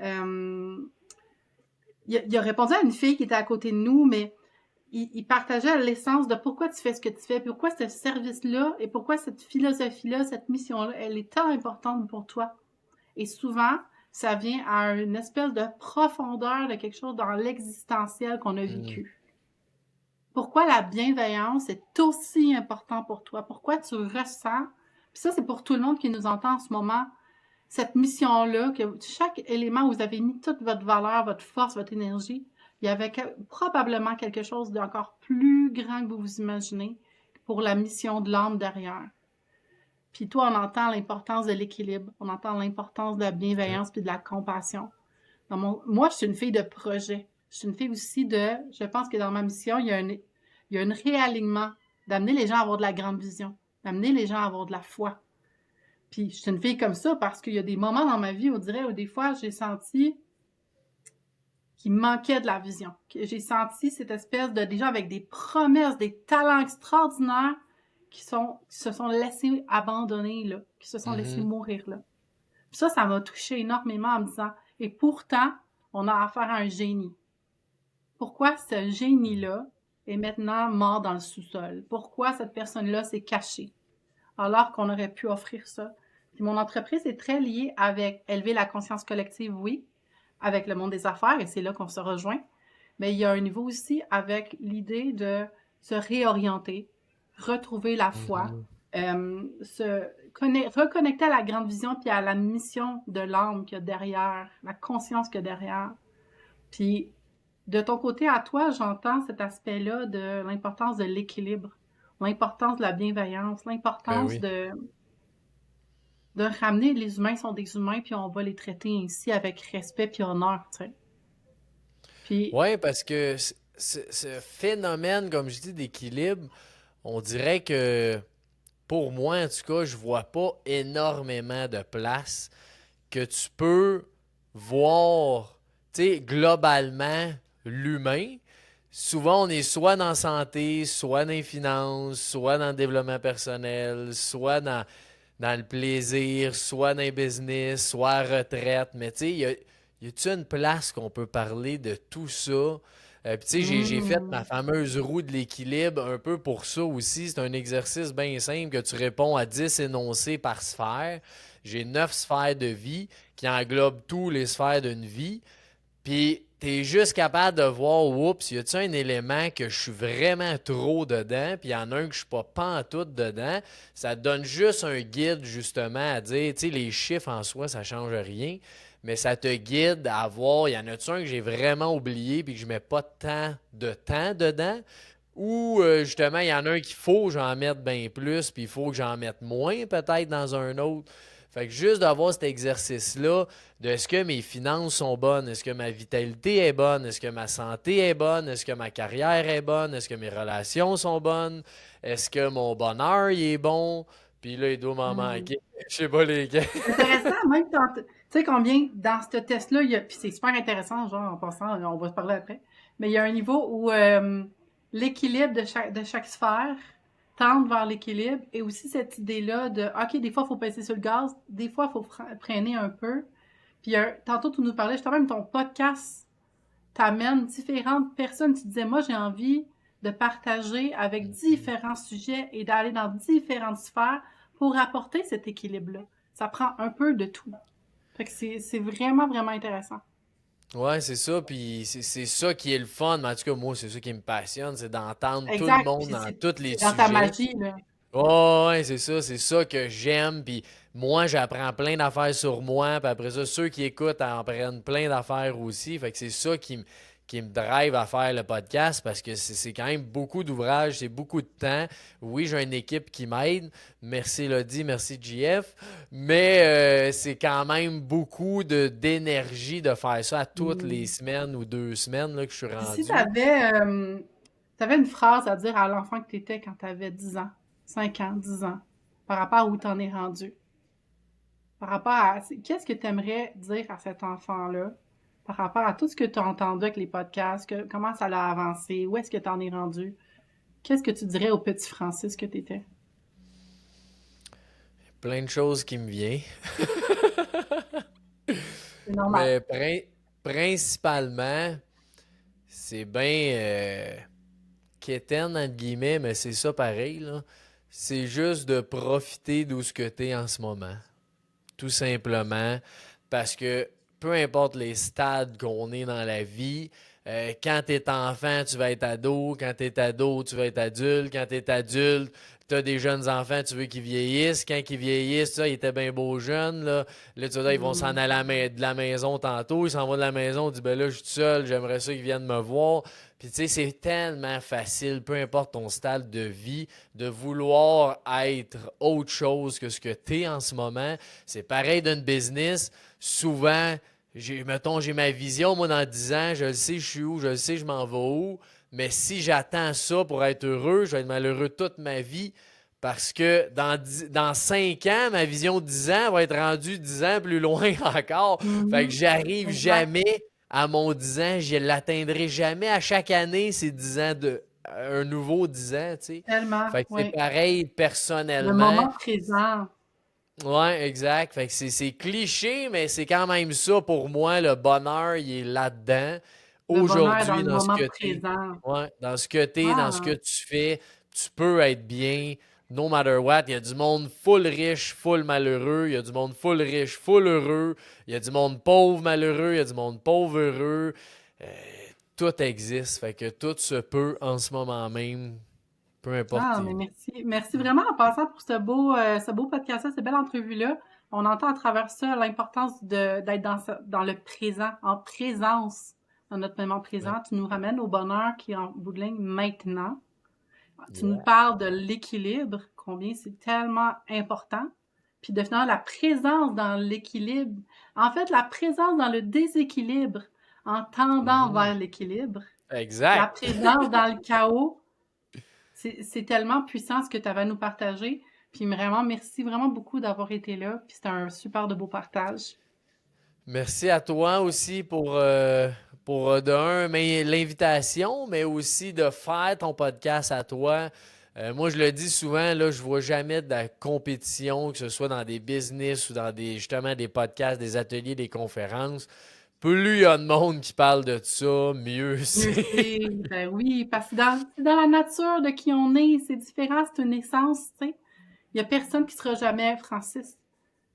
Il a répondu à une fille qui était à côté de nous, mais il partageait l'essence de pourquoi tu fais ce que tu fais, pourquoi ce service-là et pourquoi cette philosophie-là, cette mission-là, elle est tant importante pour toi. Et souvent, ça vient à une espèce de profondeur de quelque chose dans l'existentiel qu'on a Mm. vécu. Pourquoi la bienveillance est aussi important pour toi? Pourquoi tu ressens? Puis ça, c'est pour tout le monde qui nous entend en ce moment. Cette mission-là, que chaque élément où vous avez mis toute votre valeur, votre force, votre énergie, il y avait probablement quelque chose d'encore plus grand que vous vous imaginez pour la mission de l'âme derrière. Puis toi, on entend l'importance de l'équilibre, on entend l'importance de la Ouais. bienveillance puis de la compassion. Moi, je suis une fille de projet. Je suis une fille aussi je pense que dans ma mission, il y a un réalignement, d'amener les gens à avoir de la grande vision, d'amener les gens à avoir de la foi. Puis, je suis une fille comme ça parce qu'il y a des moments dans ma vie, on dirait, où des fois, j'ai senti qu'il manquait de la vision. Que j'ai senti cette espèce de, des gens avec des promesses, des talents extraordinaires qui se sont laissés abandonner, là, qui se sont laissés Mhm. mourir, là. Puis ça m'a touchée énormément en me disant, et pourtant, on a affaire à un génie. Pourquoi ce génie-là est maintenant mort dans le sous-sol? Pourquoi cette personne-là s'est cachée alors qu'on aurait pu offrir ça? Puis mon entreprise est très liée avec élever la conscience collective, oui, avec le monde des affaires, et c'est là qu'on se rejoint. Mais il y a un niveau aussi avec l'idée de se réorienter, retrouver la foi, Mhm. reconnecter à la grande vision puis à la mission de l'âme qu'il y a derrière, la conscience qu'il y a derrière. Puis de ton côté à toi, j'entends cet aspect-là de l'importance de l'équilibre, l'importance de la bienveillance, Ben l'importance oui. de ramener les humains sont des humains, puis on va les traiter ainsi avec respect puis honneur, tu sais. Puis, Ouais, parce que ce phénomène, comme je dis, d'équilibre, on dirait que pour moi, en tout cas, je vois pas énormément de place que tu peux voir, tu sais, globalement, l'humain. Souvent, on est soit dans la santé, soit dans les finances, soit dans le développement personnel, soit dans le plaisir, soit dans les business, soit à la retraite. Mais tu sais, y a-tu une place qu'on peut parler de tout ça? Puis tu sais, j'ai fait ma mm, fameuse roue de l'équilibre un peu pour ça aussi. C'est un exercice bien simple que tu réponds à 10 énoncés par sphère. J'ai 9 sphères de vie qui englobent tous les sphères d'une vie. Puis, t'es juste capable de voir, oups, y a-tu un élément que je suis vraiment trop dedans, puis il y en a un que je suis pas pantoute dedans. Ça te donne juste un guide, justement, à dire, tu sais, les chiffres en soi, ça change rien, mais ça te guide à voir, y en a-tu un que j'ai vraiment oublié, puis que je mets pas tant de temps dedans, ou justement, il y en a un qu'il faut que j'en mette bien plus, puis il faut que j'en mette moins, peut-être, dans un autre. Fait que juste d'avoir cet exercice-là, de est-ce que mes finances sont bonnes, est-ce que ma vitalité est bonne, est-ce que ma santé est bonne, est-ce que ma carrière est bonne, est-ce que mes relations sont bonnes, est-ce que mon bonheur il est bon, puis là, il doit m'en mm. manquer. Je sais pas lesquels. C'est intéressant, même tu sais combien dans ce test-là, puis c'est super intéressant, genre en passant, on va se parler après, mais il y a un niveau où l'équilibre de chaque sphère tendre vers l'équilibre et aussi cette idée-là de, OK, des fois, il faut passer sur le gaz, des fois, il faut freiner un peu. Puis tantôt, tu nous parlais justement, même ton podcast t'amène différentes personnes. Tu disais, moi, j'ai envie de partager avec différents sujets et d'aller dans différentes sphères pour apporter cet équilibre-là. Ça prend un peu de tout. Fait que c'est vraiment, vraiment intéressant. Ouais, c'est ça, puis c'est ça qui est le fun, mais en tout cas, moi, c'est ça qui me passionne, c'est d'entendre tout le Exact. monde Puis dans tous les c'est dans ta sujets. magie, là. Oh, ouais, c'est ça que j'aime. Puis moi, j'apprends plein d'affaires sur moi. Puis après ça, ceux qui écoutent en prennent plein d'affaires aussi. Fait que c'est ça qui me drive à faire le podcast parce que c'est quand même beaucoup d'ouvrages, c'est beaucoup de temps. Oui, j'ai une équipe qui m'aide. Merci Lodi, merci JF. Mais c'est quand même beaucoup d'énergie de faire ça à toutes les Mm. semaines ou 2 semaines là, que je suis Puis si rendu. t'avais une phrase à dire à l'enfant que t'étais quand t'avais 10 ans, 5 ans, 10 ans, par rapport à où t'en es rendu, par rapport à qu'est-ce que tu aimerais dire à cet enfant-là par rapport à tout ce que tu as entendu avec les podcasts, comment ça l'a avancé, où est-ce que tu en es rendu? Qu'est-ce que tu dirais au petit Francis que tu étais? Plein de choses qui me viennent. C'est normal. Mais principalement, c'est bien quétaine, entre guillemets, mais c'est ça pareil, là. C'est juste de profiter d'où ce que t'es en ce moment. Tout simplement. Parce que peu importe les stades qu'on est dans la vie, quand t'es enfant, tu vas être ado. Quand t'es ado, tu vas être adulte. Quand t'es adulte, t'as des jeunes enfants, tu veux qu'ils vieillissent. Quand ils vieillissent, ça, ils étaient bien beaux jeunes, là. Là, tu vois, ils vont s'en Hmm. aller de la maison tantôt. Ils s'en vont de la maison, ils disent, ben là, je suis tout seul, j'aimerais ça qu'ils viennent me voir. Puis, tu sais, c'est tellement facile, peu importe ton stade de vie, de vouloir être autre chose que ce que t'es en ce moment. C'est pareil d'une business. Souvent, mettons, j'ai ma vision, moi, dans 10 ans, je le sais, je suis où, je le sais, je m'en vais où. Mais si j'attends ça pour être heureux, je vais être malheureux toute ma vie parce que dans 5 ans, ma vision de 10 ans va être rendue 10 ans plus loin encore. Fait que Mhm. j'arrive Exact. jamais à mon 10 ans, je l'atteindrai jamais. À chaque année, c'est 10 ans un nouveau 10 ans, tu sais. Tellement, Fait que c'est oui. pareil Le personnellement. moment présent. Ouais, exact. Fait que c'est cliché, mais c'est quand même ça pour moi. Le bonheur, il est là-dedans. Le bonheur dans Aujourd'hui, le dans ce moment que t'es. présent. Ouais, dans ce que t'es, dans ce que Ah, tu fais, tu peux être bien, no matter what. Il y a du monde full riche, full malheureux. Il y a du monde full riche, full heureux. Il y a du monde pauvre, malheureux. Il y a du monde pauvre, heureux. Euh, Tout existe. Fait que tout se peut en ce moment même, peu importe ah, t'es mais où. merci. Merci vraiment en passant pour ce beau podcast-là, cette belle entrevue-là. On entend à travers ça l'importance d'être dans le présent, en présence, dans notre moment Ouais. présent. Tu nous ramènes au bonheur qui est en bout de ligne maintenant. Tu nous Yeah. parles de l'équilibre, combien c'est tellement important. Puis de finalement la présence dans l'équilibre. En fait, la présence dans le déséquilibre en tendant Mhm. vers l'équilibre. La Exact. présence dans le chaos. C'est tellement puissant ce que tu avais à nous partager. Puis vraiment, merci vraiment beaucoup d'avoir été là. Puis c'était un super de beau partage. Merci à toi aussi pour de un, mais l'invitation, mais aussi de faire ton podcast à toi. Moi, je le dis souvent, là, je vois jamais de la compétition, que ce soit dans des business ou dans justement des podcasts, des ateliers, des conférences. Plus il y a de monde qui parle de ça, mieux Mieux c'est. c'est, ben oui, parce que c'est dans la nature de qui on est, c'est différent, c'est une essence, tu sais. Il y a personne qui sera jamais Francis.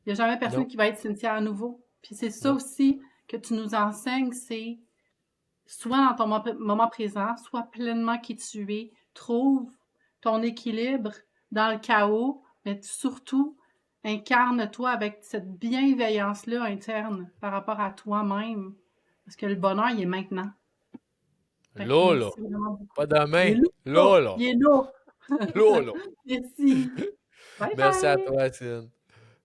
Il y a jamais personne Non, qui va être Cynthia à nouveau. Puis c'est ça non. aussi que tu nous enseignes, c'est soit dans ton moment présent, soit pleinement qui tu es, trouve ton équilibre dans le chaos, mais surtout incarne-toi avec cette bienveillance-là interne par rapport à toi-même. Parce que le bonheur, il est maintenant. Fait que Là, là. merci vraiment beaucoup. Pas Il demain. est là! Là, là. Il est là! Là, là. Merci. Bye Merci à bye! toi, Tine.